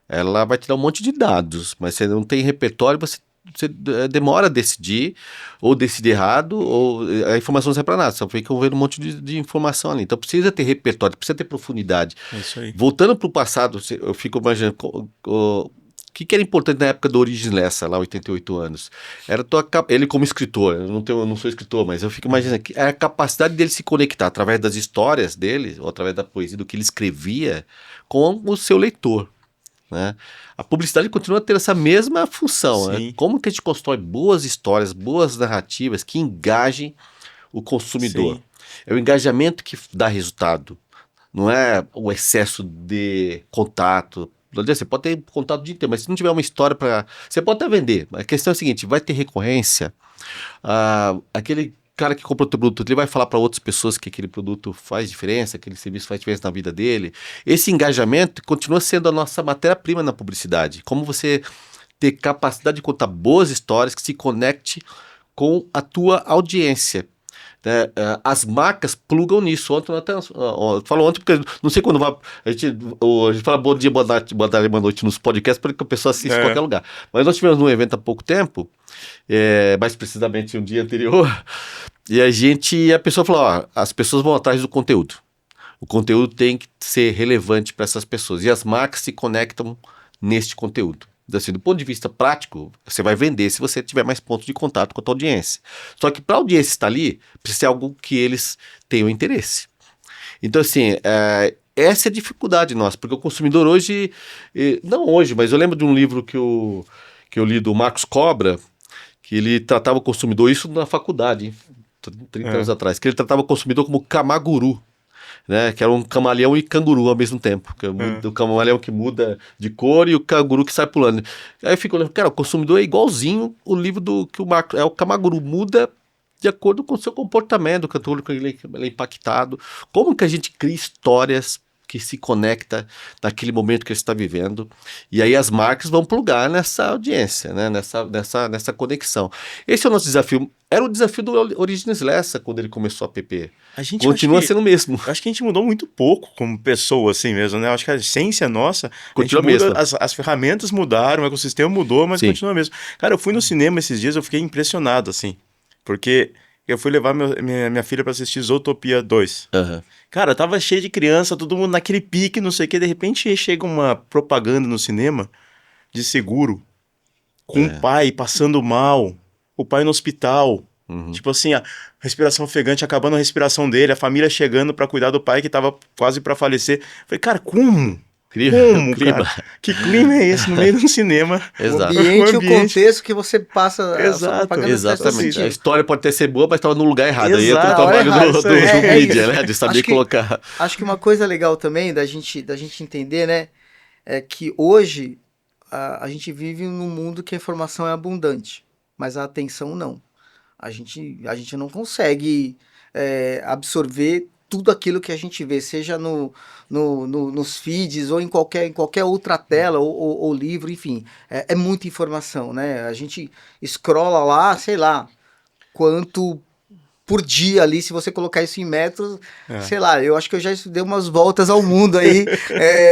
ela vai te dar um monte de dados. Mas você não tem repertório, você demora a decidir, ou decide errado, ou a informação não serve para nada, só fica vendo um monte de informação ali. Então precisa ter repertório, precisa ter profundidade. É isso aí. Voltando para o passado, eu fico imaginando o que era importante na época do Origins Lessa, lá 88 anos. Era ele como escritor, eu não sou escritor, mas eu fico imaginando que era a capacidade dele se conectar através das histórias dele, ou através da poesia, do que ele escrevia, com o seu leitor. Né? A publicidade continua a ter essa mesma função, né? Como que a gente constrói boas histórias, boas narrativas que engajem o consumidor. Sim. É o engajamento que dá resultado, não é o excesso de contato. Você pode ter contato o dia inteiro, mas se não tiver uma história para... Você pode até vender, mas a questão é a seguinte, vai ter recorrência, aquele cara que compra o teu produto, ele vai falar para outras pessoas que aquele produto faz diferença, aquele serviço faz diferença na vida dele. Esse engajamento continua sendo a nossa matéria-prima na publicidade. Como você ter capacidade de contar boas histórias que se conecte com a tua audiência. Né? As marcas plugam nisso. Ontem, falo ontem porque não sei quando vai. A gente fala bom dia, boa tarde, boa noite nos podcasts, porque a pessoa assiste em qualquer lugar. Mas nós tivemos um evento há pouco tempo, mais precisamente um dia anterior, e a pessoa falou: ó, as pessoas vão atrás do conteúdo. O conteúdo tem que ser relevante para essas pessoas. E as marcas se conectam neste conteúdo. Assim, do ponto de vista prático, você vai vender se você tiver mais pontos de contato com a tua audiência. Só que para a audiência estar ali, precisa ser algo que eles tenham interesse. Então, assim, essa é a dificuldade nossa, porque o consumidor hoje, não hoje, mas eu lembro de um livro que eu li do Marcos Cobra, que ele tratava o consumidor, isso na faculdade, hein, 30 anos atrás, que ele tratava o consumidor como camaguru. Né, que era um camaleão e canguru ao mesmo tempo. O camaleão que muda de cor e o canguru que sai pulando. Aí eu fico olhando, cara, o consumidor é igualzinho o livro que o Marco. O camaguru muda de acordo com o seu comportamento, com aquilo que ele é impactado. Como que a gente cria histórias que se conecta naquele momento que ele está vivendo, e aí as marcas vão plugar nessa audiência, né? nessa conexão. Esse é o nosso desafio. Era o desafio do Origins Lessa quando ele começou a PP. Continua sendo o mesmo. Acho que a gente mudou muito pouco como pessoa assim mesmo, né? Acho que a essência nossa continua mesmo. As ferramentas mudaram, o ecossistema mudou, mas continua mesmo. Cara, eu fui no cinema esses dias, eu fiquei impressionado, assim, porque eu fui levar minha filha pra assistir Zootopia 2. Cara, tava cheio de criança, todo mundo naquele pique, não sei o que. De repente chega uma propaganda no cinema de seguro, com o pai passando mal, o pai no hospital. Tipo assim, a respiração ofegante, acabando a respiração dele, a família chegando pra cuidar do pai que tava quase pra falecer. Falei, cara, como? Como, cara? Que clima é esse no meio de um cinema? Exato. O ambiente e o contexto que você passa. Exatamente. A história pode até ser boa, mas estava no lugar errado. Exato. Aí entra o trabalho do mídia, né? De saber colocar. Acho que uma coisa legal também da gente entender, né? É que hoje a gente vive num mundo que a informação é abundante, mas a atenção não. A gente não consegue absorver tudo aquilo que a gente vê, seja nos feeds ou em qualquer outra tela ou livro, enfim. É muita informação, né? A gente scrolla lá, sei lá, quanto por dia ali, se você colocar isso em metros, sei lá, eu acho que eu já dei umas voltas ao mundo aí,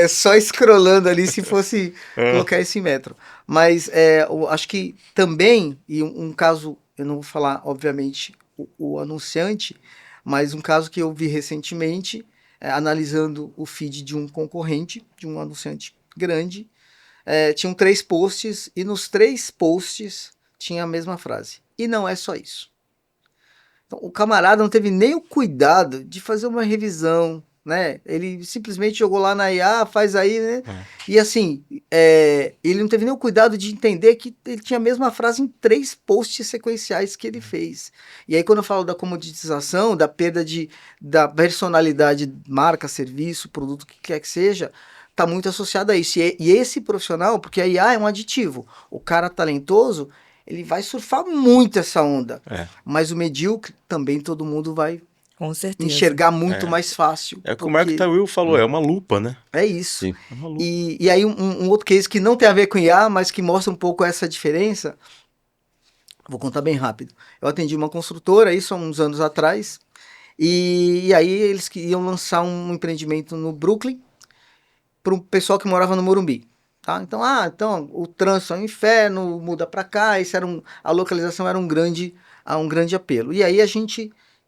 só scrollando ali, se fosse colocar isso em metro. Mas eu acho que também, e um caso, eu não vou falar, obviamente, o anunciante, mas um caso que eu vi recentemente, analisando o feed de um concorrente, de um anunciante grande, tinham 3 posts, e nos 3 posts tinha a mesma frase. E não é só isso. Então, o camarada não teve nem o cuidado de fazer uma revisão, né? Ele simplesmente jogou lá na IA, faz aí, né? E assim, ele não teve nem o cuidado de entender que ele tinha a mesma frase em 3 posts sequenciais que ele fez. E aí, quando eu falo da comoditização, da perda da personalidade, marca, serviço, produto, o que quer que seja, está muito associado a isso. E esse profissional, porque a IA é um aditivo, o cara talentoso, ele vai surfar muito essa onda. Mas o medíocre também todo mundo vai Com certeza. enxergar muito mais fácil. É como o Mark Tawil falou, é uma lupa, né? É isso. Sim. É uma lupa. E aí um outro case que não tem a ver com IA, mas que mostra um pouco essa diferença, vou contar bem rápido. Eu atendi uma construtora, isso há uns anos atrás, e aí eles iam lançar um empreendimento no Brooklyn para um pessoal que morava no Morumbi. Tá? Então o trânsito é um inferno, muda para cá, a localização era um grande apelo. E aí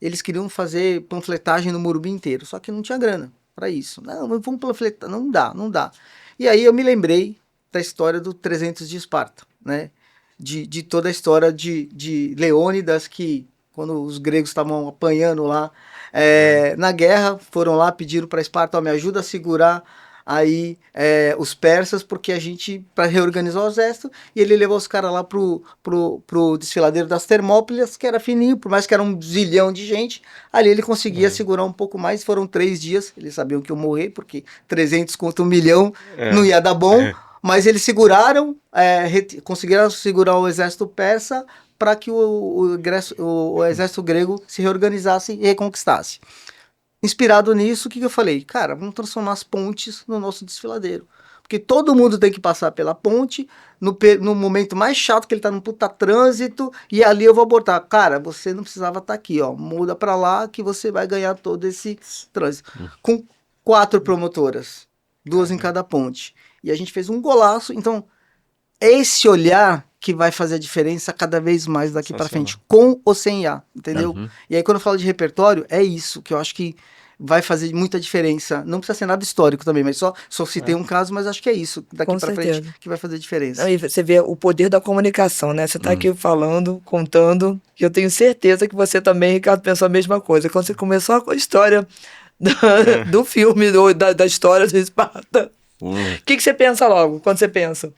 eles queriam fazer panfletagem no Morumbi inteiro, só que não tinha grana para isso. Não, mas vamos panfletar, não dá. E aí eu me lembrei da história do 300 de Esparta, né? De toda a história de Leônidas, que quando os gregos estavam apanhando lá na guerra, foram lá, pediram para Esparta, me ajuda a segurar aí os persas, porque para reorganizar o exército, e ele levou os caras lá pro desfiladeiro das Termópilas, que era fininho, por mais que era um zilhão de gente, ali ele conseguia segurar um pouco mais. Foram 3 dias, eles sabiam que eu morrer, porque 300 contra 1 milhão não ia dar bom, mas eles seguraram, conseguiram segurar o exército persa para que o exército grego se reorganizasse e reconquistasse. Inspirado nisso, o que eu falei? Cara, vamos transformar as pontes no nosso desfiladeiro. Porque todo mundo tem que passar pela ponte, no momento mais chato, que ele tá num puta trânsito, e ali eu vou abortar. Cara, você não precisava estar aqui, ó. Muda pra lá que você vai ganhar todo esse trânsito. Com 4 promotoras, 2 em cada ponte. E a gente fez um golaço. Então, é esse olhar que vai fazer a diferença cada vez mais daqui para frente, com ou sem IA, entendeu? E aí quando eu falo de repertório, é isso que eu acho que vai fazer muita diferença. Não precisa ser nada histórico também, mas só citei um caso, mas acho que é isso daqui para frente que vai fazer diferença. Aí você vê o poder da comunicação, né? Você tá aqui falando, contando, e eu tenho certeza que você também, Ricardo, pensou a mesma coisa. Quando você começou a história do filme, da história de Esparta, o que você pensa logo, quando você pensa?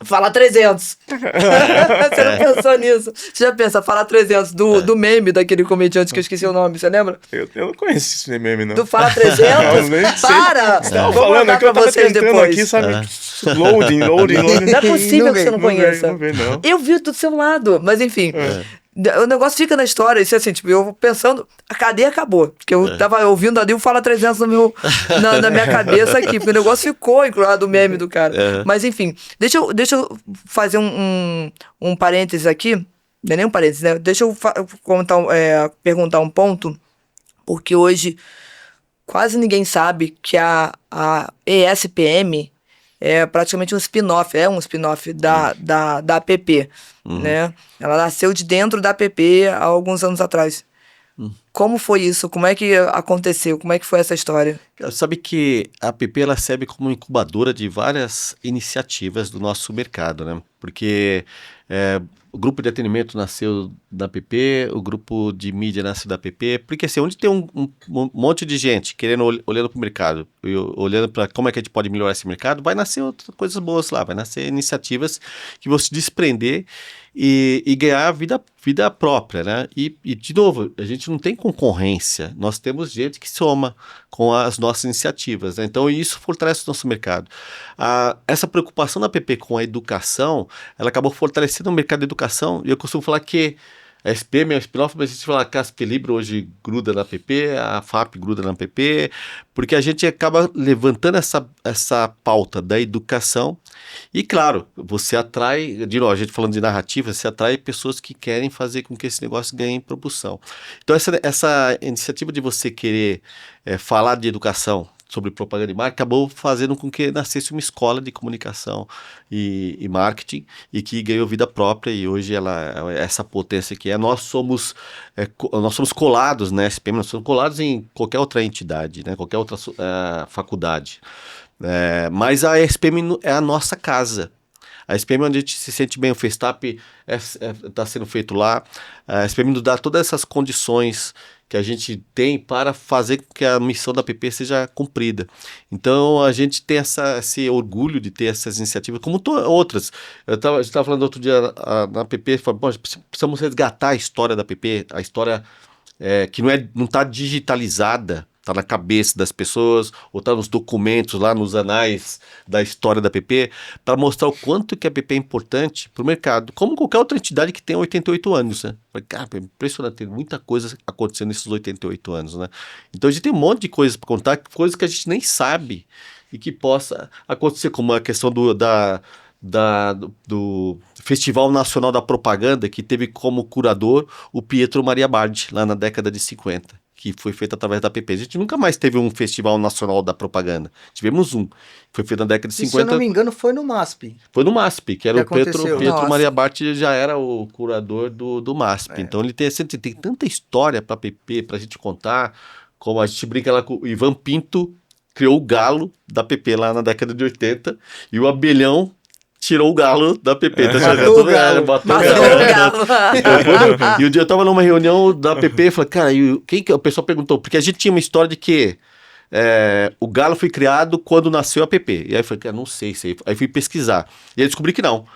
Fala 300. Você não pensou nisso? Você já pensa, fala 300 do meme daquele comediante que eu esqueci o nome, você lembra? Eu não conheço esse meme, não. Do Fala 300? Para! Não, vou mandar pra vocês depois. Aqui, sabe? Loading. Não é possível que você não conheça. Não vê, não. Eu vi do seu lado, mas enfim... O negócio fica na história, isso é assim, tipo, eu pensando, a cadeia acabou, porque eu tava ouvindo ali o Fala 300 na minha cabeça aqui, porque o negócio ficou incluído o meme do cara. Mas enfim, deixa eu fazer um parênteses aqui, não é nem um parênteses, né? Deixa eu perguntar um ponto, porque hoje quase ninguém sabe que a ESPM é praticamente um spin-off, da APP, né? Ela nasceu de dentro da APP há alguns anos atrás. Como foi isso? Como é que aconteceu? Como é que foi essa história? Sabe que a APP ela serve como incubadora de várias iniciativas do nosso mercado, né? Porque o grupo de atendimento nasceu da APP, o grupo de mídia nasceu da APP, porque assim, onde tem um monte de gente olhando para o mercado, olhando para como é que a gente pode melhorar esse mercado, vai nascer outras coisas boas lá, vai nascer iniciativas que vão se desprender e ganhar vida própria, né? E, de novo, a gente não tem concorrência, nós temos gente que soma, com as nossas iniciativas, né? Então isso fortalece o nosso mercado. Essa preocupação da PP com a educação, ela acabou fortalecendo o mercado de educação, e eu costumo falar que a SPM é o spin-off, mas a gente fala que a Aspelibra hoje gruda na PP, a FAP gruda na PP, porque a gente acaba levantando essa pauta da educação e, claro, você atrai, de novo, a gente falando de narrativa, você atrai pessoas que querem fazer com que esse negócio ganhe propulsão. Então, essa iniciativa de você querer falar de educação sobre propaganda e marketing, acabou fazendo com que nascesse uma escola de comunicação e marketing, e que ganhou vida própria, e hoje ela é essa potência que é. Nós somos colados na SPM, nós somos colados em qualquer outra entidade, né, qualquer outra faculdade. Mas a SPM é a nossa casa. A SPM é onde a gente se sente bem, o Festap está sendo feito lá, a SPM nos dá todas essas condições que a gente tem para fazer com que a missão da PP seja cumprida. Então, a gente tem esse orgulho de ter essas iniciativas, como outras. A gente estava falando outro dia na PP, falando, precisamos resgatar a história da PP, a história que não está digitalizada, está na cabeça das pessoas, ou está nos documentos, lá nos anais da história da PP, para mostrar o quanto que a PP é importante para o mercado, como qualquer outra entidade que tem 88 anos, né? Cara, é impressionante, tem muita coisa acontecendo nesses 88 anos, né? Então a gente tem um monte de coisas para contar, coisas que a gente nem sabe e que possa acontecer, como a questão do Festival Nacional da Propaganda, que teve como curador o Pietro Maria Bardi, lá na década de 50. Que foi feito através da PP. A gente nunca mais teve um Festival Nacional da Propaganda. Tivemos um. Foi feito na década de 50. Se eu não me engano, foi no MASP. Foi no MASP, que era o Pietro Nossa. Maria Bardi, já era o curador do MASP. Então ele tem tanta história para a PP, para a gente contar, como a gente brinca lá com o Ivan Pinto, criou o galo da PP lá na década de 80, e o Abelhão tirou o galo da PP. Matou o galo. Matou o Matou o galo. galo. E um dia eu tava numa reunião da PP e falei, cara, o pessoal perguntou, porque a gente tinha uma história de que o galo foi criado quando nasceu a PP. E aí eu falei, cara, não sei. Aí fui pesquisar. E aí descobri que não.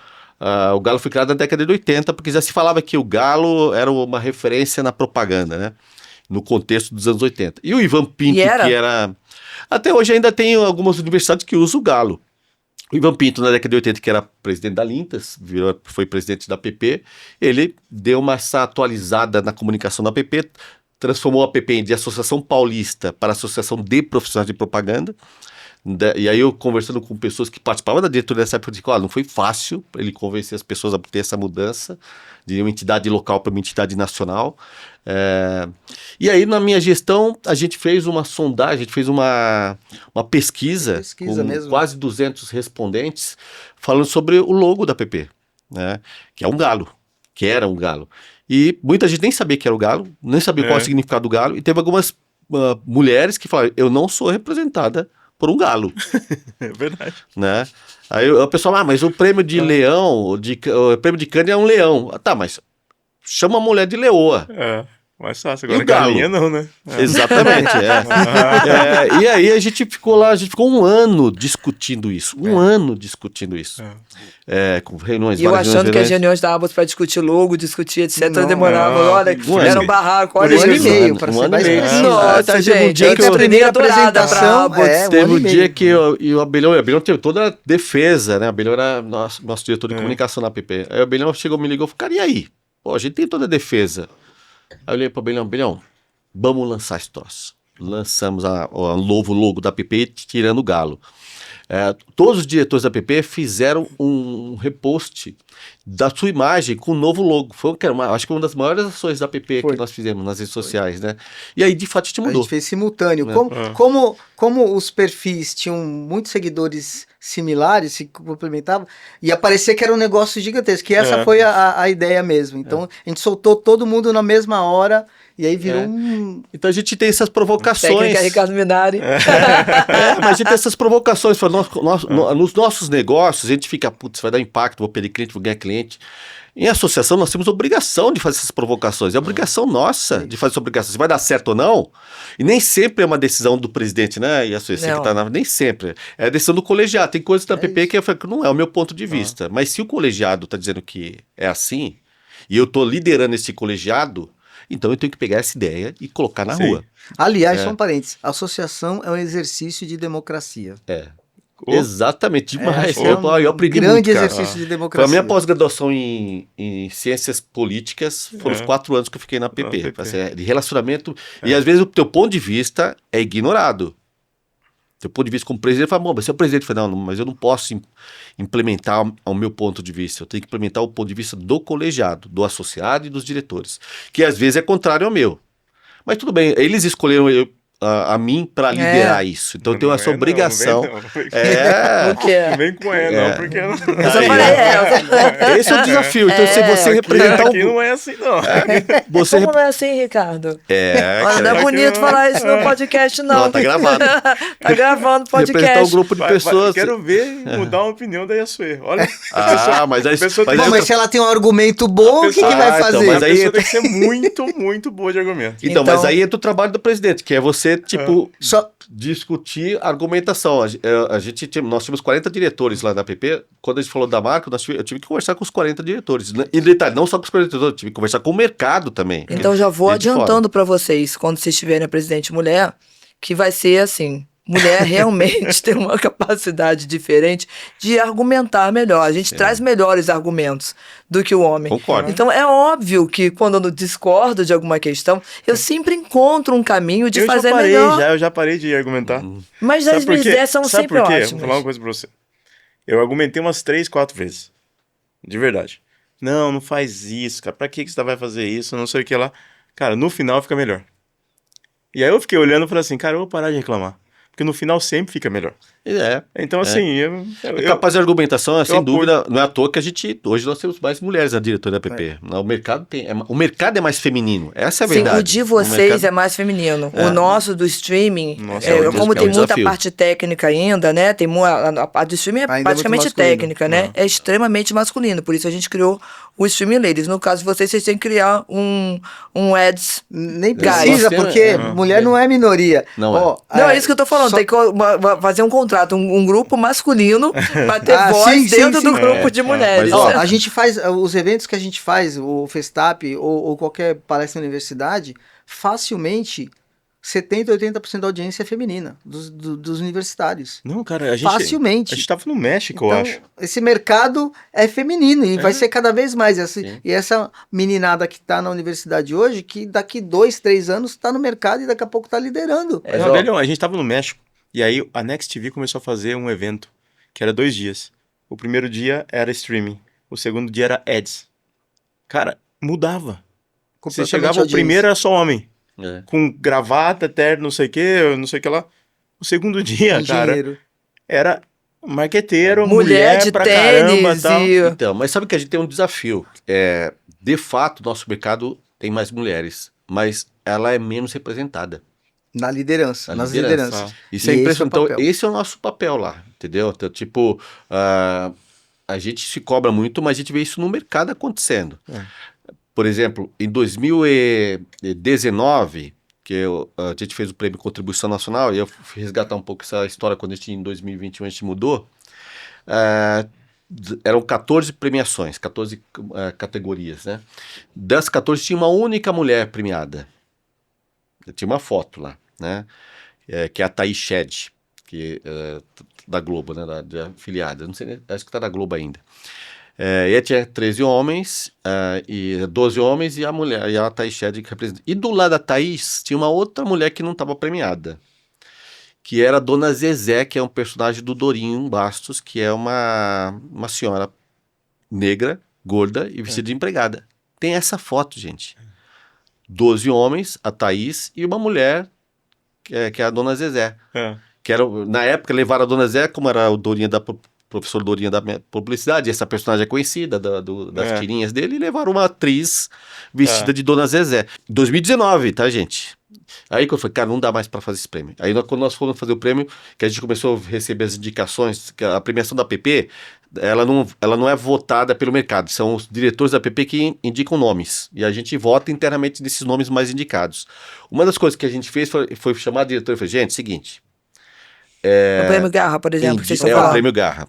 O galo foi criado na década de 80, porque já se falava que o galo era uma referência na propaganda, né? No contexto dos anos 80. E o Ivan Pinto, que era... Até hoje ainda tem algumas universidades que usam o galo. O Ivan Pinto, na década de 80, que era presidente da Lintas, foi presidente da PP, ele deu essa atualizada na comunicação da PP, transformou a PP de Associação Paulista para Associação de Profissionais de Propaganda. E aí eu conversando com pessoas que participavam da diretoria dessa época, eu disse, não foi fácil ele convencer as pessoas a ter essa mudança de uma entidade local para uma entidade nacional. E aí na minha gestão a gente fez uma sondagem, a gente fez uma pesquisa com mesmo. Quase 200 respondentes falando sobre o logo da PP, né? Que é um galo, que era um galo. E muita gente nem sabia que era o galo, nem sabia qual é o significado do galo, e teve algumas mulheres que falaram, eu não sou representada por um galo. É verdade. Né? Aí o pessoal, mas o prêmio de leão, o prêmio de Cannes é um leão. Tá, mas chama a mulher de leoa. Mais fácil. E Agora o galo? galinha não, né? Exatamente, e aí a gente ficou um ano discutindo isso. Com reuniões, E eu várias achando que as reuniões. reuniões dávamos para discutir logo, discutir, etc. Não, demoravam, olha, era um barraco, olha Um ano e isso. meio, para Um ser ano e mais meio. preciso. Nossa, Teve um gente, dia entre que a eu- primeira apresentação, apresentação, Teve um um ano e dia meio. que o Abelhão teve toda a defesa, né? O Abelhão era nosso diretor de comunicação na PP. Aí o Abelhão chegou, me ligou e falou, cara, e aí? Pô, a gente tem toda a defesa. Aí eu olhei pro Abelhão, vamos lançar esse troço. Lançamos o novo logo da PP, tirando o galo. Todos os diretores da PP fizeram um repost da sua imagem com o novo logo. Acho que uma das maiores ações da PP que nós fizemos nas redes sociais, né? E aí, de fato, a gente A mudou. gente fez simultâneo. É. Como os perfis tinham muitos seguidores similares, se complementavam, e aparecia que era um negócio gigantesco, que essa foi a ideia mesmo. Então, a gente soltou todo mundo na mesma hora, e aí virou Então a gente tem essas provocações. Técnica Ricardo Minari. Mas a gente tem essas provocações. Nos nossos negócios, a gente fica, putz, vai dar impacto, vou perder cliente, vou ganhar cliente. Em associação, nós temos obrigação de fazer essas provocações. É obrigação nossa de fazer essa obrigação. Se vai dar certo ou não, e nem sempre é uma decisão do presidente, né? E a sua secretária, nem sempre. É a decisão do colegiado. Tem coisas da PP que não é o meu ponto de vista. Mas se o colegiado está dizendo que é assim, e eu estou liderando esse colegiado, Então eu tenho que pegar essa ideia e colocar na Sim. rua. Aliás, só um parênteses, associação é um exercício de democracia. Exatamente, demais. Acho que é um Eu aprendi grande muito, cara. exercício de Foi a democracia. minha pós-graduação em ciências políticas, foram os 4 anos que eu fiquei na PP. PP. Assim, de relacionamento, e às vezes o teu ponto de vista é ignorado. Teu ponto de vista como presidente, fala, bom, mas você é o presidente, fala, não, mas eu não posso implementar o meu ponto de vista, eu tenho que implementar o ponto de vista do colegiado, do associado e dos diretores, que às vezes é contrário ao meu. Mas tudo bem, eles escolheram a mim para liderar isso, então eu tenho essa obrigação. O que é? Não vem com não, porque não. Eu só falei, Esse é o desafio, então se você representar Aqui não é assim, não. você Como não é assim, Ricardo? Olha, não é aqui bonito não- falar isso no podcast, não. Não, tá gravado. Tá gravando o representar um podcast. grupo de pessoas. Quero ver mudar a opinião da Yasue. Olha, Mas aí, a pessoa mas tem- aí Bom, mas se ela tem um argumento bom, o que vai então, fazer? mas a aí- pessoa tem que ser muito, muito boa de argumento. Então, Então- mas aí entra o trabalho do presidente, que é você, tipo, Só- discutir argumentação. Nós tínhamos 40 diretores lá da PP. Quando a gente falou da marca, eu tive que conversar com os 40 diretores. E detalhe, não só com os 40 diretores, eu tive que conversar com o mercado também. Então já vou Gente de fora. adiantando para vocês, quando vocês tiverem a presidente mulher, que vai ser assim, mulher realmente tem uma capacidade diferente de argumentar melhor. A gente traz melhores argumentos do que o homem. Concordo. Então é óbvio que quando eu discordo de alguma questão, eu sempre encontro um caminho de fazer melhor. Eu já parei de argumentar. Mas as minhas ideias são Sabe sempre por quê? Vou ótimas. falar uma coisa pra você. Eu argumentei umas 3, 4 vezes. De verdade. Não faz isso, cara. Pra que você vai fazer isso? Não sei o que lá. Cara, no final fica melhor. E aí eu fiquei olhando e falei assim, cara, eu vou parar de reclamar. Porque no final sempre fica melhor. Então, assim, A capacidade de argumentação, sem apoio. dúvida, não é à toa que hoje nós temos mais mulheres na diretoria da PP. O mercado é mais feminino. Essa é a Sim, verdade. o de vocês é mais feminino. O nosso do streaming, Nossa, como é tem um muita desafio. parte técnica ainda, né? A parte do streaming é Ainda é praticamente muito masculino. técnica, né? É extremamente masculino. Por isso a gente criou o Streaming Ladies. No caso de vocês têm que criar um ads. Nem Guys. precisa, porque mulher não é minoria. Não Ó, Não, é isso que eu tô falando. só- Tem que fazer um contrato, um grupo masculino pra ter voz sim, dentro sim, do sim. grupo de mulheres. Ó, a gente faz, os eventos que a gente faz, o Festap ou qualquer palestra na universidade, facilmente 70%, 80% da audiência é feminina, dos universitários. Não, cara, a gente... Facilmente. A gente tava no México, eu Então, acho. esse mercado é feminino e vai ser cada vez mais. E essa meninada que tá na universidade hoje, que daqui 2, 3 anos tá no mercado e daqui a pouco tá liderando. Mas, Abelhão, a gente tava no México. E aí a Next TV começou a fazer um evento, que era 2 dias. O primeiro dia era streaming. O segundo dia era ads. Cara, mudava. Você Completamente chegava, o audiência. primeiro era só homem. É. Com gravata, terno, não sei o que lá. O segundo dia, cara, Engenheiro. era marqueteiro, Mulher de pra caramba, tênis tal. e... Então, mas sabe que a gente tem um desafio. De fato, nosso mercado tem mais mulheres, mas ela é menos representada. Na liderança, Na nas liderança. lideranças. Isso é E esse impressionante. é o Então, papel. esse é o nosso papel lá, entendeu? Então, tipo, a gente se cobra muito, mas a gente vê isso no mercado acontecendo. Por exemplo, em 2019, a gente fez o prêmio Contribuição Nacional, e eu fui resgatar um pouco essa história quando em 2021 a gente mudou. Eram 14 premiações, 14 categorias, né? Das 14 tinha uma única mulher premiada. Tinha uma foto lá, né? Que é a Thaís Shed, da Globo, né? De afiliada. Não sei, acho que está na Globo ainda. E aí tinha 13 homens, e 12 homens e a mulher, e a Thaís Shed que representa. E do lado da Thaís tinha uma outra mulher que não estava premiada, que era a Dona Zezé, que é um personagem do Dorinho Bastos, que é uma senhora negra, gorda e vestida de empregada. Tem essa foto, gente. 12 homens, a Thaís e uma mulher, que é a Dona Zezé. Que era, na época, levaram a Dona Zezé, como era o Dorinha professor Dorinha da publicidade, essa personagem é conhecida das tirinhas dele, e levaram uma atriz vestida de Dona Zezé. 2019, tá, gente? Aí que eu falei, cara, não dá mais para fazer esse prêmio. Aí quando nós fomos fazer o prêmio, que a gente começou a receber as indicações, que a premiação da PP, ela não é votada pelo mercado, são os diretores da PP que indicam nomes, e a gente vota internamente nesses nomes mais indicados. Uma das coisas que a gente fez foi chamar a diretora e falei, gente, seguinte... O Prêmio Garra, por exemplo, que vocês estão o falando. Prêmio Garra.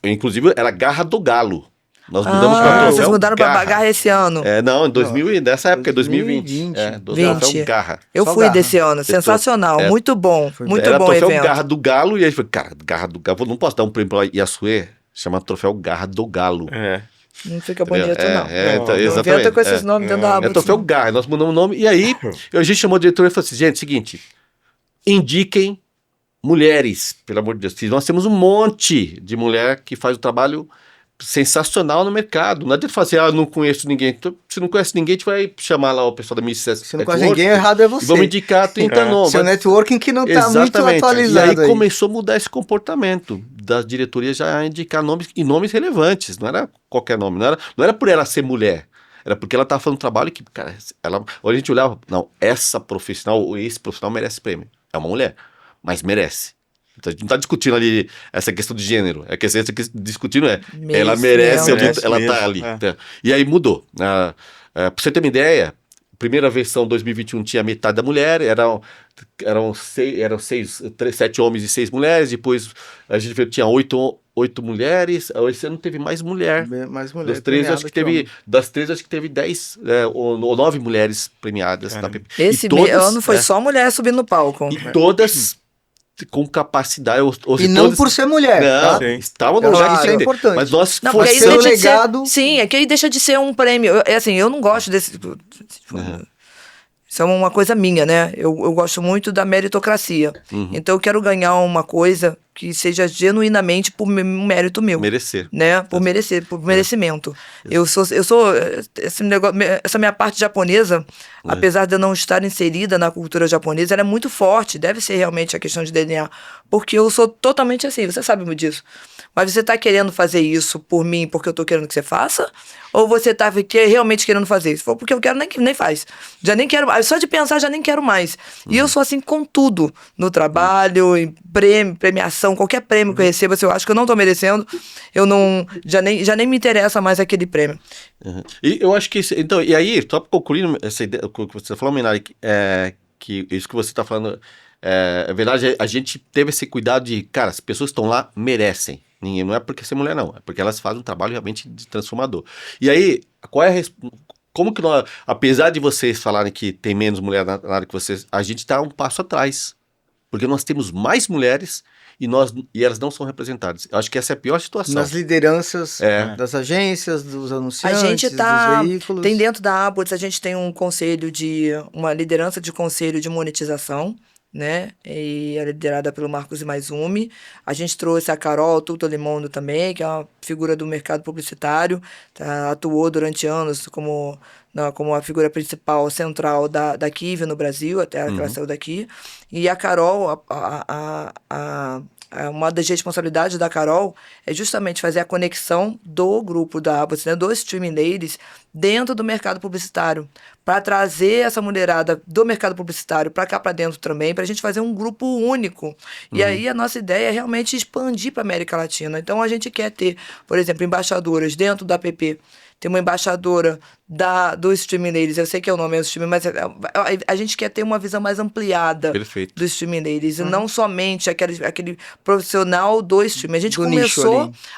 Inclusive, era Garra do Galo. Nós mudamos para Troféu vocês mudaram para Garra. Garra esse ano. Não, em 2000, nessa época, 2020. 20. Troféu Garra. Eu Só fui Garra. desse ano, sensacional, muito bom, muito Era bom Troféu evento. Garra do Galo, e aí foi, cara, Garra do Galo, não posso dar um prêmio pra Iassuê, chama Troféu Garra do Galo. Não fica bonito, não. Então, Não exatamente. inventa com esses nomes dentro da aba. É Troféu Garra, nós mudamos o nome, e aí a gente chamou o diretor e falou assim, gente, seguinte, indiquem mulheres, pelo amor de Deus. Nós temos um monte de mulher que faz o trabalho sensacional no mercado. Não adianta falar assim, eu não conheço ninguém. Então, se não conhece ninguém, a gente vai chamar lá o pessoal da Miss Se não conhece ninguém, errado é você. E vamos indicar 30 nomes. Seu networking que não está muito Exatamente. atualizado. E aí começou a mudar esse comportamento das diretorias já a indicar nomes e nomes relevantes. Não era qualquer nome. Não era por ela ser mulher. Era porque ela estava fazendo um trabalho que, cara, a gente olhava, não, essa profissional ou esse profissional merece prêmio. É uma mulher, mas merece. Então, a gente não está discutindo ali essa questão de gênero. A questão que discutindo ela merece, ela está ali. E aí mudou. Para você ter uma ideia, a primeira versão 2021 tinha metade da mulher, eram 7 homens e 6 mulheres, depois a gente viu que tinha 8 mulheres, esse ano teve mais mulher. Mais mulher. Das 13, acho que teve 10 ou 9 mulheres premiadas. Na PP. Esse ano foi só mulher subindo no palco. E todas com capacidade. E não por ser mulher. Não, Tá? estavam no lugar isso é importante. Mas nós seu legado. Sim, é que aí deixa de ser um prêmio. Eu não gosto desse. Isso é uma coisa minha, né? Eu gosto muito da meritocracia. Então eu quero ganhar uma coisa que seja genuinamente por mérito meu. Merecer. Né? Por merecer, por merecimento. Eu sou esse negócio, essa minha parte japonesa, apesar de eu não estar inserida na cultura japonesa, ela é muito forte. Deve ser realmente a questão de DNA. Porque eu sou totalmente assim, você sabe disso. Mas você está querendo fazer isso por mim, porque eu estou querendo que você faça? Ou você está realmente querendo fazer? Se for porque eu quero, nem faz. Já nem quero, só de pensar, já nem quero mais. E eu sou assim com tudo. No trabalho, em premiação, qualquer prêmio que eu receba, se eu acho que eu não estou merecendo, eu não, já nem me interessa mais aquele prêmio. E eu acho que isso, então, e aí, só concluindo essa ideia, o que você falou, Minari, que isso que você está falando, é verdade, a gente teve esse cuidado de, cara, as pessoas que estão lá merecem. Não é porque ser mulher, não. É porque elas fazem um trabalho realmente transformador. E aí, como que nós, apesar de vocês falarem que tem menos mulher na área que vocês, a gente está um passo atrás. Porque nós temos mais mulheres e elas não são representadas. Eu acho que essa é a pior situação. Nas lideranças das agências, dos anunciantes, a gente dos veículos. Tem dentro da Abots, a gente tem uma liderança de conselho de monetização, né? E é liderada pelo Marcos Imaizumi. A gente trouxe a Carol Tutolimondo também, que é uma figura do mercado publicitário, atuou durante anos como a figura principal, central da Kiwi no Brasil, até que ela saiu daqui. E a Carol, uma das responsabilidades da Carol é justamente fazer a conexão do grupo da Abots, né, dos streaming ladies, dentro do mercado publicitário, para trazer essa mulherada do mercado publicitário para cá para dentro também, para a gente fazer um grupo único. E aí a nossa ideia é realmente expandir para a América Latina. Então a gente quer ter, por exemplo, embaixadoras dentro da app. Tem uma embaixadora do Streaming Ladies, eu sei que é o nome do streaming, mas a gente quer ter uma visão mais ampliada do Streaming Ladies, e não somente aquele profissional do streaming.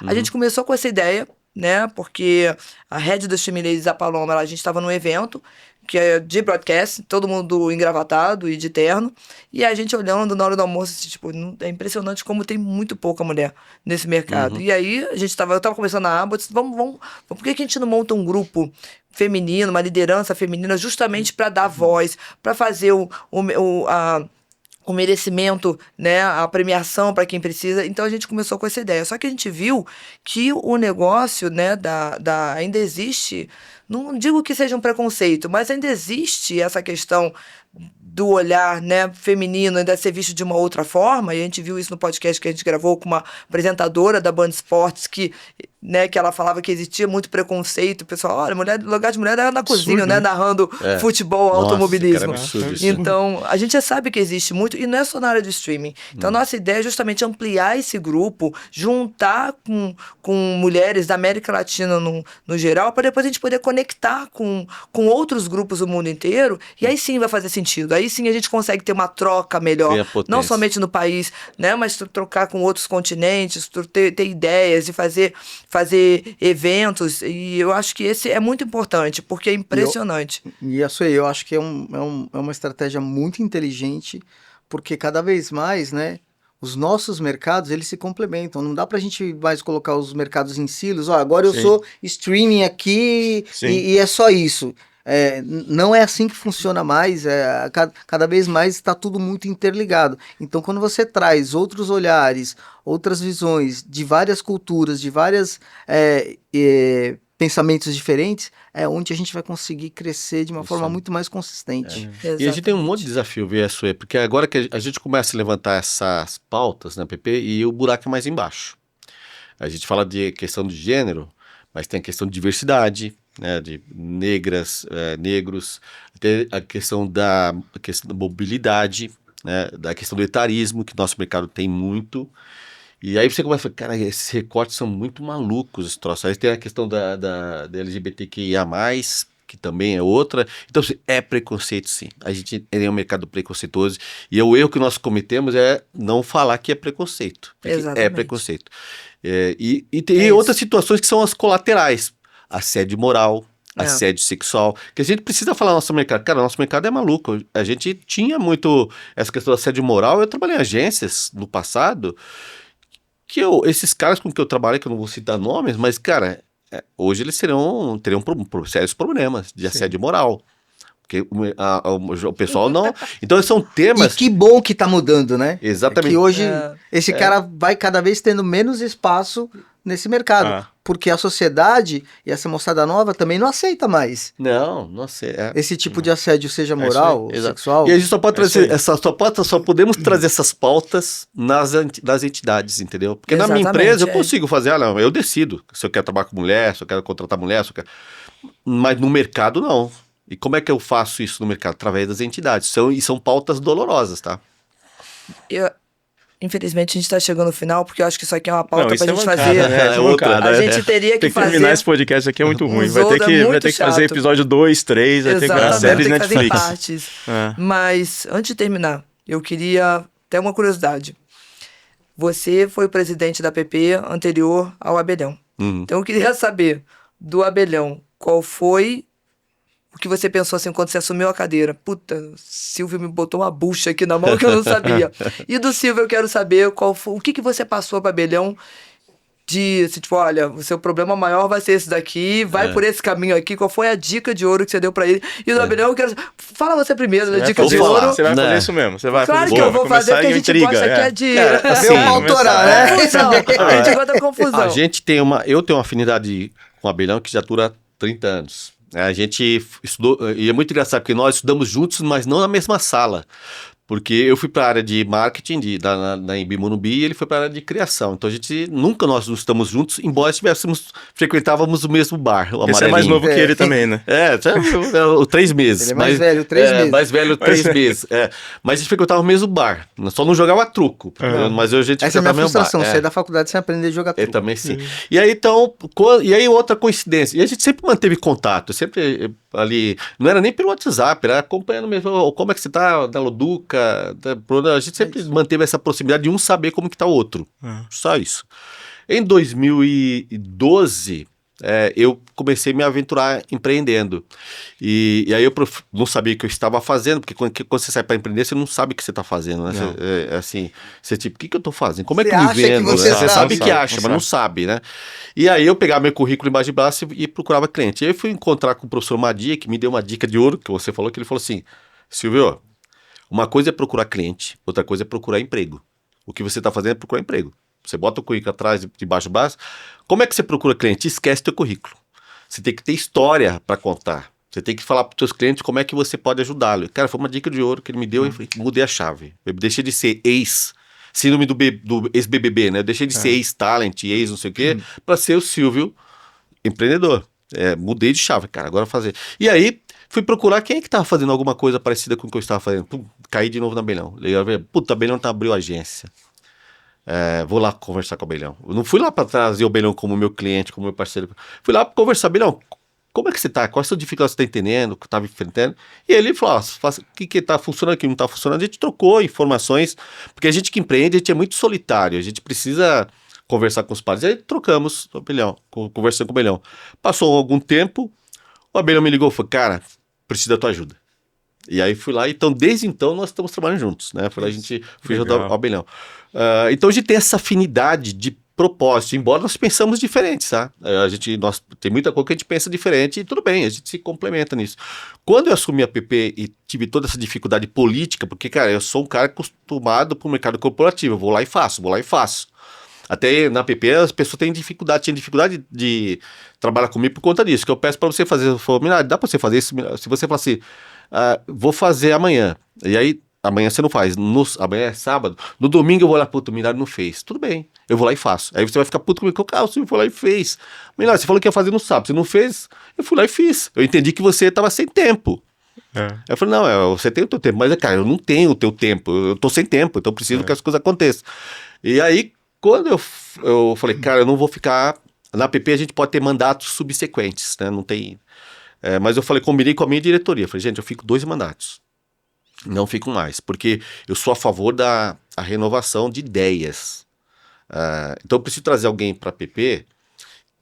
A gente começou com essa ideia, né? Porque a head do Streaming Ladies, a Paloma, a gente estava num evento que é de broadcast, todo mundo engravatado e de terno, e a gente olhando na hora do almoço, assim, tipo, é impressionante como tem muito pouca mulher nesse mercado. E aí, eu tava conversando na aba, disse, vamos, por que a gente não monta um grupo feminino, uma liderança feminina, justamente para dar voz, para fazer o merecimento, né, a premiação para quem precisa. Então a gente começou com essa ideia. Só que a gente viu que o negócio, né, ainda existe, não digo que seja um preconceito, mas ainda existe essa questão do olhar, né, feminino ainda ser visto de uma outra forma, e a gente viu isso no podcast que a gente gravou com uma apresentadora da Band Esportes que ela falava que existia muito preconceito, o pessoal, olha, lugar de mulher era na cozinha, né, narrando futebol, automobilismo. Então, a gente já sabe que existe muito, e não é só na área de streaming. Então, nossa ideia é justamente ampliar esse grupo, juntar com mulheres da América Latina no geral, para depois a gente poder conectar com outros grupos do mundo inteiro, e aí sim vai fazer sentido. Aí sim a gente consegue ter uma troca melhor, não somente no país, né, mas trocar com outros continentes, ter ideias e fazer eventos. E eu acho que esse é muito importante, porque é impressionante. Eu acho que é uma estratégia muito inteligente, porque cada vez mais, né, os nossos mercados, eles se complementam. Não dá pra gente mais colocar os mercados em silos. Agora eu sou streaming aqui e é só isso. Não é assim que funciona mais. Cada vez mais está tudo muito interligado. Então, quando você traz outros olhares, outras visões de várias culturas, de vários pensamentos diferentes, é onde a gente vai conseguir crescer de uma forma muito mais consistente. E a gente tem um monte de desafio, VSUE, porque agora que a gente começa a levantar essas pautas na PP e o buraco é mais embaixo. A gente fala de questão de gênero, mas tem a questão de diversidade, né, de negras, negros, tem a questão da mobilidade, né, da questão do etarismo, que nosso mercado tem muito. E aí você começa a falar, cara, esses recortes são muito malucos, esse troço. Aí tem a questão da LGBTQIA+, que também é outra. Então, assim, é preconceito, sim. A gente é um mercado preconceituoso. E o erro que nós cometemos é não falar que é preconceito. Exatamente. É preconceito. E tem outras situações que são as colaterais. Assédio moral, assédio sexual, que a gente precisa falar no nosso mercado. Cara, nosso mercado é maluco. A gente tinha muito essa questão do assédio moral. Eu trabalhei em agências no passado, que esses caras com que eu trabalhei, que eu não vou citar nomes, mas, cara, hoje eles teriam sérios problemas de assédio moral. Porque o pessoal não... Então, são temas... E que bom que tá mudando, né? Exatamente. Que hoje esse cara vai cada vez tendo menos espaço nesse mercado. Porque a sociedade e essa moçada nova também não aceita mais. Não aceita. Esse tipo de assédio, seja moral ou sexual. E a gente só pode trazer só podemos trazer essas pautas nas entidades, entendeu? Porque na minha empresa eu consigo fazer, eu decido se eu quero trabalhar com mulher, se eu quero contratar mulher, mas no mercado não. E como é que eu faço isso no mercado? Através das entidades. São pautas dolorosas, tá? Infelizmente, a gente está chegando no final, porque eu acho que isso aqui é uma pauta pra gente fazer. A gente teria que fazer. Terminar esse podcast aqui é muito ruim. Vai ter que fazer episódio 2, 3, vai ter que fazer séries Netflix. Partes. Mas, antes de terminar, eu queria ter uma curiosidade. Você foi o presidente da PP anterior ao Abelhão. Então, eu queria saber do Abelhão, qual foi o que você pensou assim quando você assumiu a cadeira? Puta, Silvio me botou uma bucha aqui na mão que eu não sabia. E do Silvio eu quero saber o que você passou para Abelhão de, assim, tipo, olha, o seu problema maior vai ser esse daqui, vai por esse caminho aqui. Qual foi a dica de ouro que você deu para ele? E do Abelhão eu quero... Fala você primeiro da dica de ouro. Você vai fazer isso mesmo. Você vai claro fazer que eu vou fazer, porque a gente gosta aqui de... Assim, autorar, né? A gente gosta da confusão. Eu tenho uma afinidade com o Abelhão que já dura 30 anos. A gente estudou, e é muito engraçado, porque nós estudamos juntos, mas não na mesma sala. Porque eu fui para a área de marketing da Embi Morumbi e ele foi para a área de criação. Então nunca nós não estamos juntos, embora frequentávamos o mesmo bar. Você é mais novo que ele também, né? 3 meses. Ele é mais velho, 3 meses. Mais velho, 3 meses. Mas a gente frequentava o mesmo bar. Só não jogava truco. Mas a gente essa é a minha frustração. Sair da faculdade sem aprender a jogar truco. Eu também sim. E aí, outra coincidência. E a gente sempre manteve contato. Sempre ali, não era nem pelo WhatsApp, era acompanhando mesmo, como é que você tá, da Loduca, a gente sempre manteve essa proximidade de um saber como que tá o outro, só isso. Em 2012, eu comecei a me aventurar empreendendo, e aí eu não sabia o que eu estava fazendo, porque quando você sai para empreender, você não sabe o que você está fazendo, né? Você tipo, o que eu estou fazendo? Como é que eu me vendo? Você sabe que acha, mas não sabe, né? E aí eu pegava meu currículo embaixo de braço e procurava cliente. E aí eu fui encontrar com o professor Madia, que me deu uma dica de ouro, que você falou, que ele falou assim, Silvio, uma coisa é procurar cliente, outra coisa é procurar emprego. O que você está fazendo é procurar emprego. Você bota o currículo atrás, debaixo do braço. Como é que você procura cliente? Esquece teu currículo. Você tem que ter história para contar. Você tem que falar para os seus clientes como é que você pode ajudá-lo. Cara, foi uma dica de ouro que ele me deu e mudei a chave. Eu deixei de ser síndrome do ex-BBB, né? Eu deixei de ser ex-talent, ex não sei o quê, para ser o Silvio empreendedor. Mudei de chave, cara, agora fazer. E aí, fui procurar quem é que estava fazendo alguma coisa parecida com o que eu estava fazendo. Caí de novo na Abelhão. Puta, a Abelhão abriu agência. Vou lá conversar com o Abelhão. Eu não fui lá para trazer o Abelhão como meu cliente, como meu parceiro. Fui lá para conversar, Abelhão, como é que você tá? Quais são as dificuldades que você está entendendo, que estava enfrentando? E ele falou, o que está funcionando, o que não está funcionando. A gente trocou informações, porque a gente que empreende, a gente é muito solitário, a gente precisa conversar com os pares. Aí trocamos o Abelhão, conversando com o Abelhão. Passou algum tempo, o Abelhão me ligou e falou, cara, preciso da tua ajuda. E aí fui lá, então desde então nós estamos trabalhando juntos, né? Foi lá a gente foi ajudar o Abelhão. Então a gente tem essa afinidade de propósito, embora nós pensamos diferentes, tá? Tem muita coisa que a gente pensa diferente e tudo bem, a gente se complementa nisso. Quando eu assumi a PP e tive toda essa dificuldade política, porque, cara, eu sou um cara acostumado para o mercado corporativo, eu vou lá e faço. Até na PP as pessoas tinham dificuldade de trabalhar comigo por conta disso, que eu peço para você fazer, eu falo, Minari, dá para você fazer isso? Se você falar assim, vou fazer amanhã, e aí amanhã você não faz, amanhã é sábado, no domingo eu vou lá, puto, o Minari não fez, tudo bem, eu vou lá e faço. Aí você vai ficar puto comigo, você foi lá e fez. Minari, você falou que ia fazer no sábado, você não fez, eu fui lá e fiz. Eu entendi que você estava sem tempo. Eu falei, não, você tem o teu tempo, mas cara, eu não tenho o teu tempo, eu tô sem tempo, então eu preciso que as coisas aconteçam. E aí, quando eu falei, cara, eu não vou ficar. Na PP a gente pode ter mandatos subsequentes, né? Não tem. Mas eu combinei com a minha diretoria. Falei, gente, eu fico 2 mandatos. Não fico mais, porque eu sou a favor da renovação de ideias. Então eu preciso trazer alguém para a PP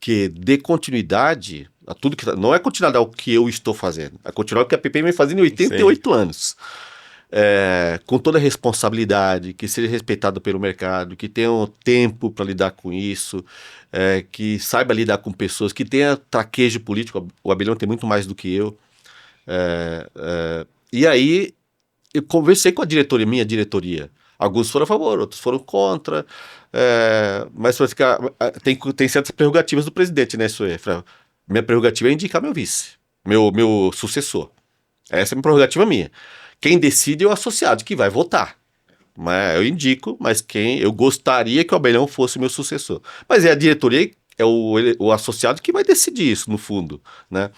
que dê continuidade a tudo que. Não é continuidade ao que eu estou fazendo, é continuar o que a PP vem fazendo em 88 anos. Com toda a responsabilidade, que seja respeitado pelo mercado, que tenha um tempo para lidar com isso, que saiba lidar com pessoas, que tenha traquejo político. O Abelhão tem muito mais do que eu. E aí eu conversei com a diretoria, minha diretoria. Alguns foram a favor, outros foram contra, mas tem certas prerrogativas do presidente, né, Suê? Minha prerrogativa é indicar meu vice, meu sucessor. Essa é a prerrogativa minha. Quem decide é o associado, que vai votar. Eu indico, mas eu gostaria que o Abelhão fosse meu sucessor. Mas é a diretoria, é o associado que vai decidir isso, no fundo, né?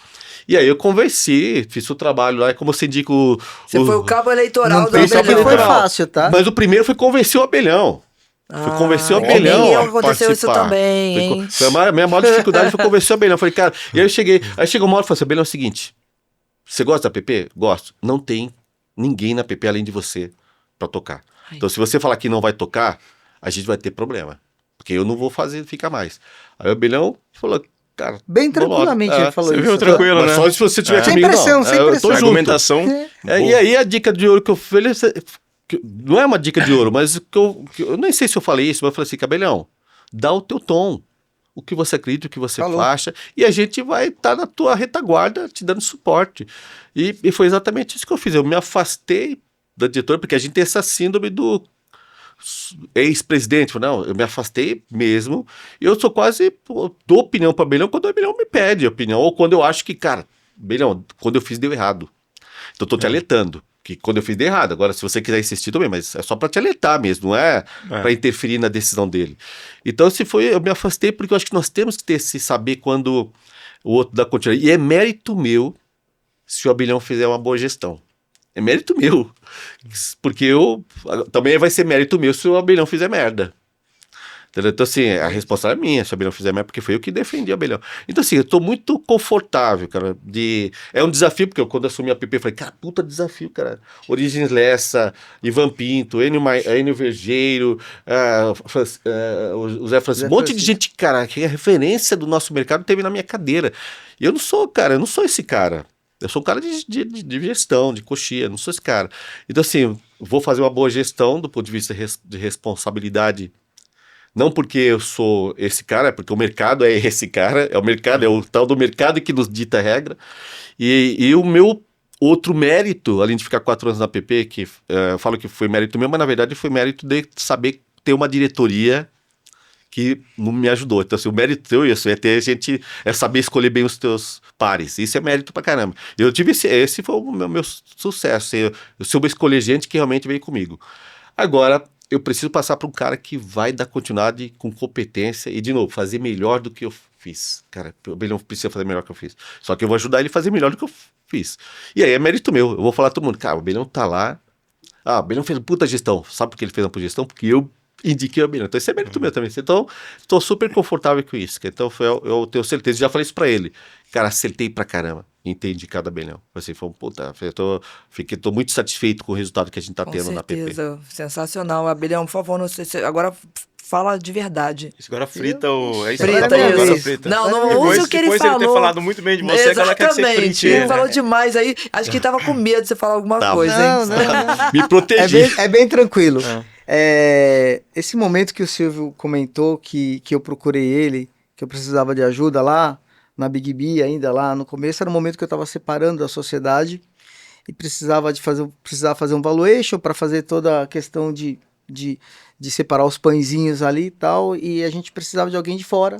E aí eu conversei, fiz o trabalho lá, como você indica Você foi o cabo eleitoral do Abelhão. Abelhão. Não foi fácil, tá? Mas o primeiro foi convencer o Abelhão. Foi convencer o Abelhão comigo a aconteceu isso participar. também, hein? A minha maior dificuldade foi convencer o Abelhão. Eu falei, cara, e aí aí chegou uma hora e falei assim, Abelhão, é o seguinte, você gosta da PP? Gosto. Não tem ninguém na PP além de você para tocar. Então se você falar que não vai tocar, a gente vai ter problema. Porque eu não vou ficar mais. Aí o Abelhão falou, cara... Bem tranquilamente ele falou você isso. Viu, tranquilo, mas né? só se você tiver Sem comigo, pressão, não. sem Eu pressão. tô junto. Argumentação. E aí a dica de ouro que eu falei... Não é uma dica de ouro, mas eu nem sei se eu falei isso, mas eu falei assim, Abelhão, dá o teu tom. O que você acredita, o que você acha, e a gente vai estar na tua retaguarda te dando suporte. E foi exatamente isso que eu fiz. Eu me afastei da diretora, porque a gente tem essa síndrome do ex-presidente. Não, eu me afastei mesmo, e eu sou quase, dou opinião para o Abelhão quando o Abelhão me pede opinião, ou quando eu acho que, cara, Abelhão, quando eu fiz deu errado. Então eu tô te alertando. Que quando eu fiz de errado. Agora, se você quiser insistir também, mas é só para te alertar mesmo, não é para interferir na decisão dele. Então, eu me afastei porque eu acho que nós temos que ter esse saber quando o outro dá continuidade. E é mérito meu se o Abelhão fizer uma boa gestão. É mérito meu. Porque também vai ser mérito meu se o Abelhão fizer merda. Entendeu? Então, assim, a responsável é minha se o Abelhão fizer merda, porque foi eu que defendi o Abelhão. Então, assim, eu tô muito confortável, cara, é um desafio, porque quando eu assumi a PP, eu falei, cara, puta desafio, cara. Origens Lessa, Ivan Pinto, Enio Vergeiro, o Zé Francisco, um monte de gente, cara, que é referência do nosso mercado, teve na minha cadeira. E eu não sou esse cara. Eu sou um cara de gestão, de coxia, não sou esse cara. Então, assim, vou fazer uma boa gestão do ponto de vista de responsabilidade. Não porque eu sou esse cara, é porque o mercado é esse cara, é o tal do mercado que nos dita a regra. E o meu outro mérito, além de ficar 4 anos na PP, que eu falo que foi mérito meu, mas na verdade foi mérito de saber ter uma diretoria que não me ajudou. Então, assim, o mérito teu é saber escolher bem os teus pares. Isso é mérito pra caramba. Eu tive esse foi o meu sucesso. Eu soube escolher gente que realmente veio comigo. Agora, eu preciso passar para um cara que vai dar continuidade com competência e, de novo, fazer melhor do que eu fiz. Cara, ele não precisa fazer melhor do que eu fiz. Só que eu vou ajudar ele a fazer melhor do que eu fiz. E aí é mérito meu. Eu vou falar a todo mundo, cara, o Abelhão tá lá. O Abelhão fez uma puta gestão. Sabe por que ele fez uma puta gestão? Porque eu indiquei o Abelhão. Então, esse é mérito meu também. Então, estou super confortável com isso. Então, eu tenho certeza. Já falei isso pra ele. Cara, acertei pra caramba em ter indicado o Abelhão. Assim, foi um puta. Tô muito satisfeito com o resultado que a gente tá Com tendo na PP. certeza, sensacional. Abelhão, por favor, não sei se... agora fala de verdade. Isso agora frita o... É isso, Frita agora isso. agora frita. Não use o que ele depois falou. Depois ele ter falado muito bem de você, que ela quer que você Exatamente. frite Ele ele, falou né? demais aí. Acho que ele tava com medo de você falar alguma Tava. coisa, Não, hein? não, não. Me protegi. É bem tranquilo. Esse momento que o Silvio comentou que eu procurei ele, que eu precisava de ajuda lá na Big B, ainda lá no começo, era o momento que eu estava separando da sociedade e precisava fazer um valuation para fazer toda a questão de separar os pãezinhos ali e tal, e a gente precisava de alguém de fora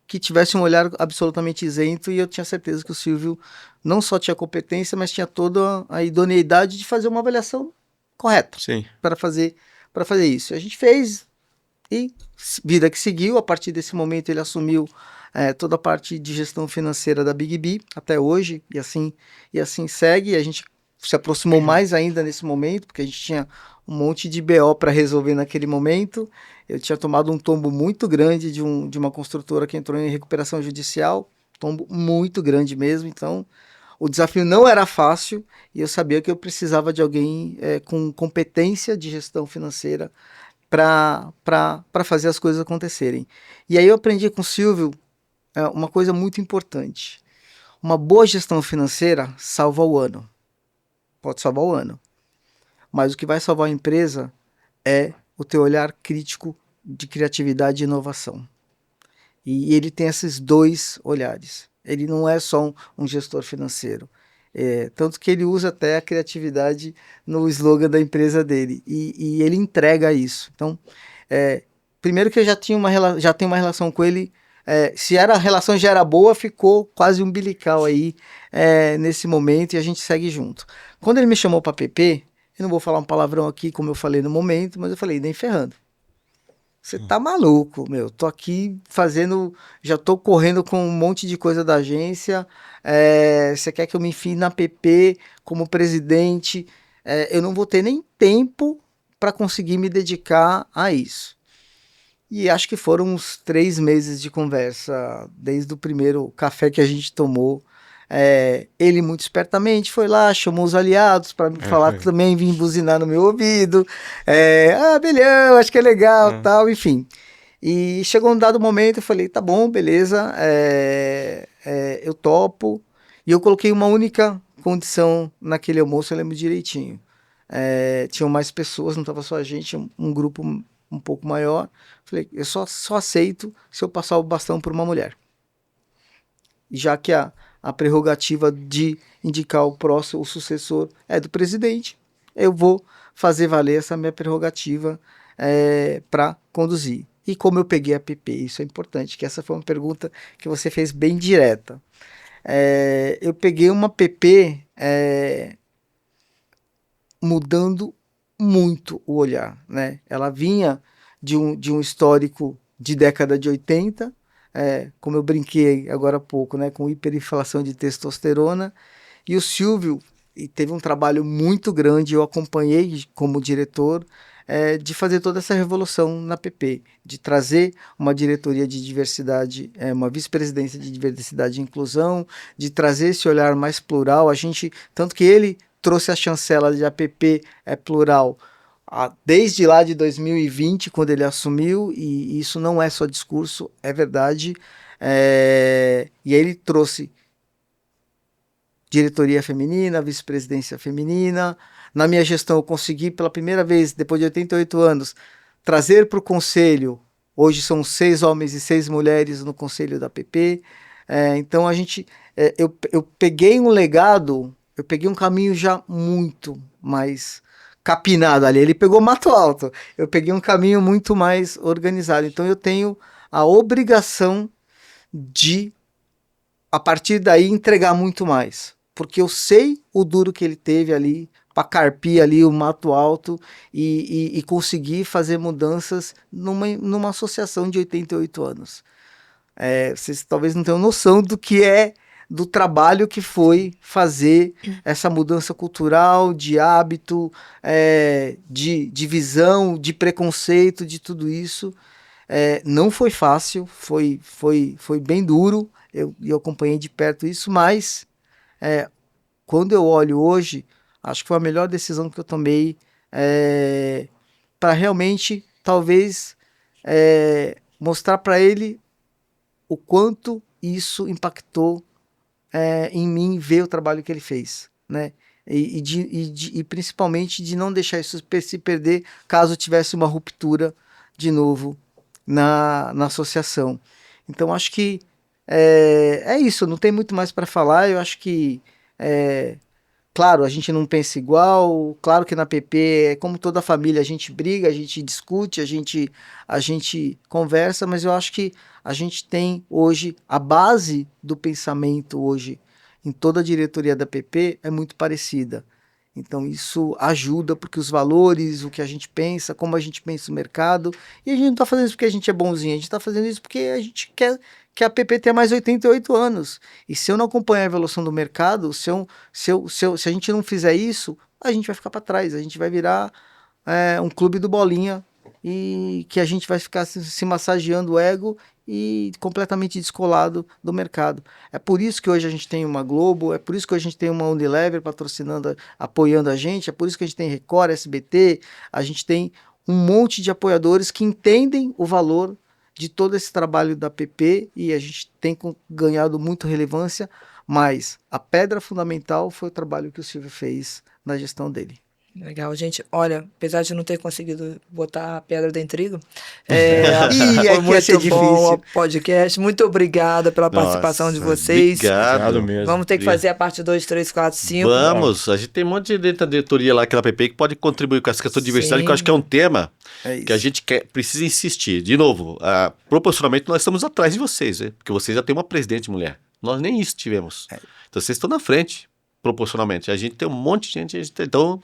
que tivesse um olhar absolutamente isento, e eu tinha certeza que o Silvio não só tinha competência, mas tinha toda a idoneidade de fazer uma avaliação correta Sim. para fazer isso. A gente fez e vida que seguiu. A partir desse momento ele assumiu toda a parte de gestão financeira da Big B até hoje, e assim segue. A gente se aproximou mais ainda nesse momento, porque a gente tinha um monte de BO para resolver naquele momento. Eu tinha tomado um tombo muito grande de uma construtora que entrou em recuperação judicial, tombo muito grande mesmo. Então o desafio não era fácil, e eu sabia que eu precisava de alguém com competência de gestão financeira para fazer as coisas acontecerem. E aí eu aprendi com o Silvio uma coisa muito importante. Uma boa gestão financeira salva o ano. Pode salvar o ano. Mas o que vai salvar a empresa é o teu olhar crítico de criatividade e inovação. E ele tem esses dois olhares. Ele não é só um gestor financeiro. Tanto que ele usa até a criatividade no slogan da empresa dele. E ele entrega isso. Então, primeiro que eu já tenho uma relação com ele. Se a relação já era boa, ficou quase umbilical aí nesse momento, e a gente segue junto. Quando ele me chamou para PP, eu não vou falar um palavrão aqui como eu falei no momento, mas eu falei, nem ferrando. Você tá maluco, meu. Tô aqui já tô correndo com um monte de coisa da agência. Você quer que eu me enfie na PP como presidente? Eu não vou ter nem tempo para conseguir me dedicar a isso. E acho que foram uns 3 meses de conversa, desde o primeiro café que a gente tomou. Ele muito espertamente foi lá, chamou os aliados para me falar também, vir buzinar no meu ouvido. Abelhão, acho que é legal, tal, enfim. E chegou um dado momento, eu falei, tá bom, beleza, eu topo. E eu coloquei uma única condição naquele almoço, eu lembro direitinho. Tinham mais pessoas, não estava só a gente, um grupo um pouco maior. Falei, eu só aceito se eu passar o bastão por uma mulher. Já que a prerrogativa de indicar o sucessor é do presidente, eu vou fazer valer essa minha prerrogativa para conduzir. E como eu peguei a PP, isso é importante, que essa foi uma pergunta que você fez bem direta. Eu peguei uma PP mudando muito o olhar, né? Ela vinha de um histórico de década de 80, como eu brinquei agora há pouco, né, com hiperinflação de testosterona, e o Silvio teve um trabalho muito grande, eu acompanhei como diretor, de fazer toda essa revolução na PP, de trazer uma diretoria de diversidade, uma vice-presidência de diversidade e inclusão, de trazer esse olhar mais plural. Tanto que ele trouxe a chancela de APP plural desde lá de 2020, quando ele assumiu, e isso não é só discurso, é verdade. E aí ele trouxe diretoria feminina, vice-presidência feminina. Na minha gestão eu consegui, pela primeira vez, depois de 88 anos, trazer para o conselho, hoje são 6 homens e 6 mulheres no conselho da APP. Então eu peguei um legado, eu peguei um caminho já muito mais capinado ali. Ele pegou mato alto, eu peguei um caminho muito mais organizado. Então eu tenho a obrigação de, a partir daí, entregar muito mais, porque eu sei o duro que ele teve ali para carpir ali o mato alto e conseguir fazer mudanças numa associação de 88 anos. Vocês talvez não tenham noção do que é do trabalho que foi fazer essa mudança cultural, de hábito, de visão, de preconceito, de tudo isso. Não foi fácil, foi bem duro, eu acompanhei de perto isso, mas quando eu olho hoje, acho que foi a melhor decisão que eu tomei para realmente, talvez, mostrar para ele o quanto isso impactou em mim, ver o trabalho que ele fez, né? E principalmente de não deixar isso se perder caso tivesse uma ruptura de novo na associação. Então acho que é isso, não tem muito mais para falar. Eu acho que claro, a gente não pensa igual, claro que na PP, como toda família, a gente briga, a gente discute, a gente conversa, mas eu acho que a gente tem hoje, a base do pensamento hoje, em toda a diretoria da PP, é muito parecida. Então isso ajuda, porque os valores, o que a gente pensa, como a gente pensa o mercado, e a gente não está fazendo isso porque a gente é bonzinho, a gente está fazendo isso porque a gente quer que a PP tenha mais 88 anos. E se eu não acompanhar a evolução do mercado, se a gente não fizer isso, a gente vai ficar para trás, a gente vai virar um clube do bolinha, e que a gente vai ficar se massageando o ego e completamente descolado do mercado. É por isso que hoje a gente tem uma Globo, é por isso que hoje a gente tem uma Unilever patrocinando, apoiando a gente, é por isso que a gente tem Record, SBT, a gente tem um monte de apoiadores que entendem o valor de todo esse trabalho da PP, e a gente tem ganhado muito relevância, mas a pedra fundamental foi o trabalho que o Silvio fez na gestão dele. Legal, gente. Olha, apesar de não ter conseguido botar a pedra da intriga, foi muito bom o podcast. Muito obrigada pela participação de vocês. Obrigado mesmo. Vamos ter que fazer a parte 2, 3, 4, 5. Vamos, a gente tem um monte de gente da diretoria lá aqui na PP que pode contribuir com essa questão de diversidade, que eu acho que é um tema que a gente precisa insistir. De novo, proporcionalmente nós estamos atrás de vocês, né? Porque vocês já têm uma presidente mulher. Nós nem isso tivemos. Então vocês estão na frente, proporcionalmente. A gente tem um monte de gente, então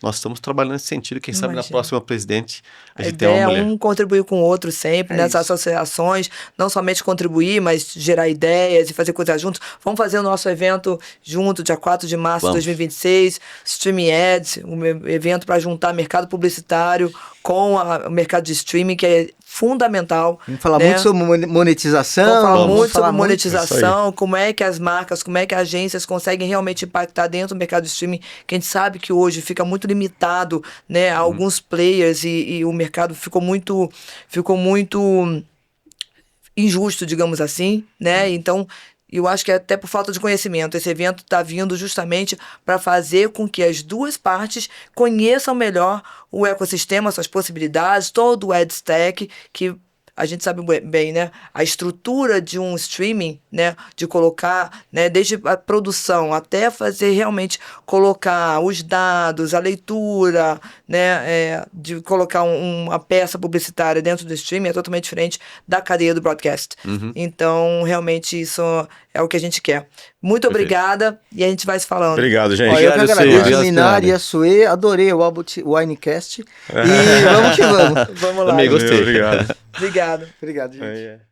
nós estamos trabalhando nesse sentido. Quem sabe na próxima presidente a gente tem uma mulher. Um contribuir com o outro sempre, nessas associações, não somente contribuir, mas gerar ideias e fazer coisas juntos. Vamos fazer o nosso evento junto, dia 4 de março de 2026, Streaming Ads, um evento para juntar mercado publicitário com o mercado de streaming, que é fundamental. Vamos falar muito sobre monetização. Vamos falar muito sobre monetização, como é que as marcas, como é que as agências conseguem realmente impactar dentro do mercado de streaming, que a gente sabe que hoje fica muito limitado, né, a alguns players, e o mercado ficou muito injusto, digamos assim, né? Então, eu acho que até por falta de conhecimento, esse evento está vindo justamente para fazer com que as duas partes conheçam melhor o ecossistema, suas possibilidades, todo o ad stack, que a gente sabe bem, né? A estrutura de um streaming, né? De colocar, né? Desde a produção até fazer realmente colocar os dados, a leitura, né? De colocar uma peça publicitária dentro do streaming é totalmente diferente da cadeia do broadcast. Então, realmente, isso é o que a gente quer. Muito obrigada, e a gente vai se falando. Obrigado, gente. Eu que agradeço a Minari e a Sue, adorei o Albert Winecast. E vamos que vamos. Vamos lá. Também gostei. Obrigado. Obrigado. Obrigado, gente.